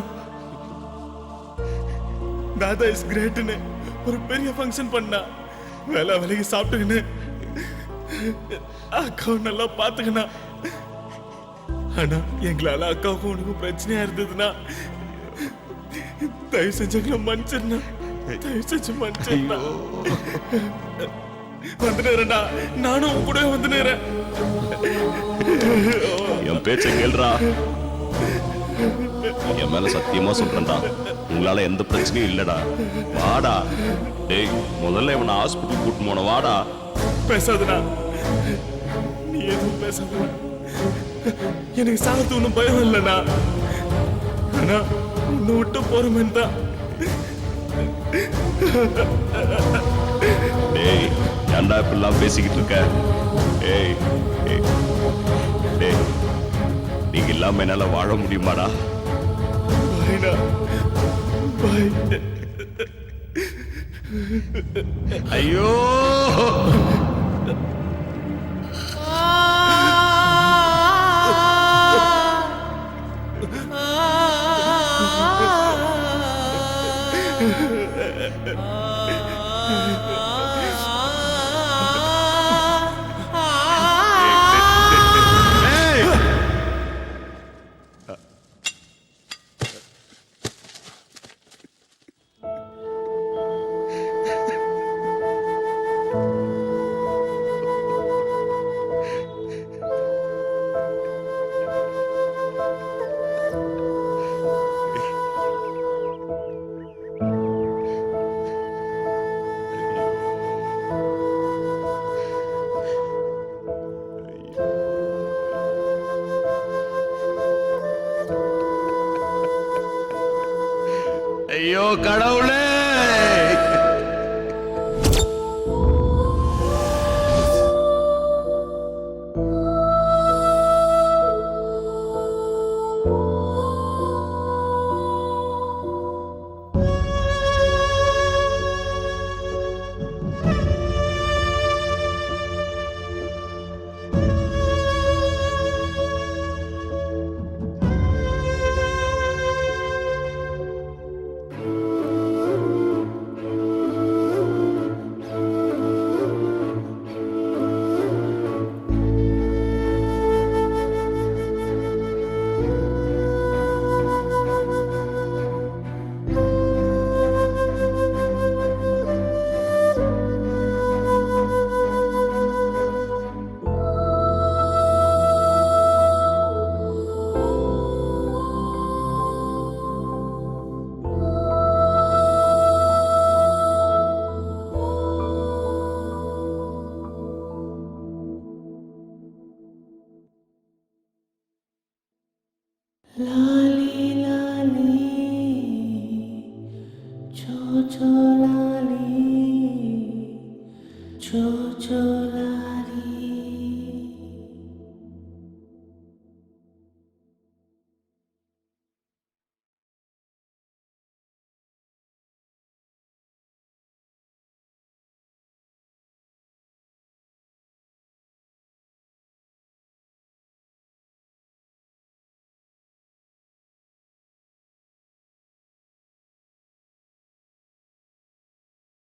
தாதா இஸ் கிரேட்னு ஒரு பெரிய ஃபங்க்ஷன் பண்ணா. வேலை வேலைக்கு சாப்பிட்டுக்கின்னு அக்காவை நல்லா பாத்துக்கணா. ஆனா எங்களால அக்காவுக்கும் உனக்கும் பிரச்சனையா இருந்ததுன்னா தயவு செஞ்சு எங்களை மன்னிச்சிருந்தா. தயவு செஞ்சு மன்னிச்சிருந்தா. வந்துடுறேன்டா, நானும் உன் கூட வந்துடுறேன். என் பேச்ச கேள்றா. என் மேல சத்தியமா சொல்றேன்டா, உங்களால எந்த பிரச்சனையும் இல்லடா. வாடா. டேய் முதல்ல இவனை ஹாஸ்பிட்டல் கூட்டு போன. வாடா. பேசாதடா, நீ எதுவும் பேசாத. எனக்கு சாகத்து ஒன்றும் பயம் இல்லைண்ணா. ஆனா உன்னை விட்டு போறமேன் தான். டேய் ஏன்டா இப்பெல்லாம் பேசிக்கிட்டு இருக்க? ஏய் டேய் நீங்க இல்லாம என்னால வாழ முடியுமாடா? பாய்டா, பாய். ஐயோ ஐயோ கடவுளே.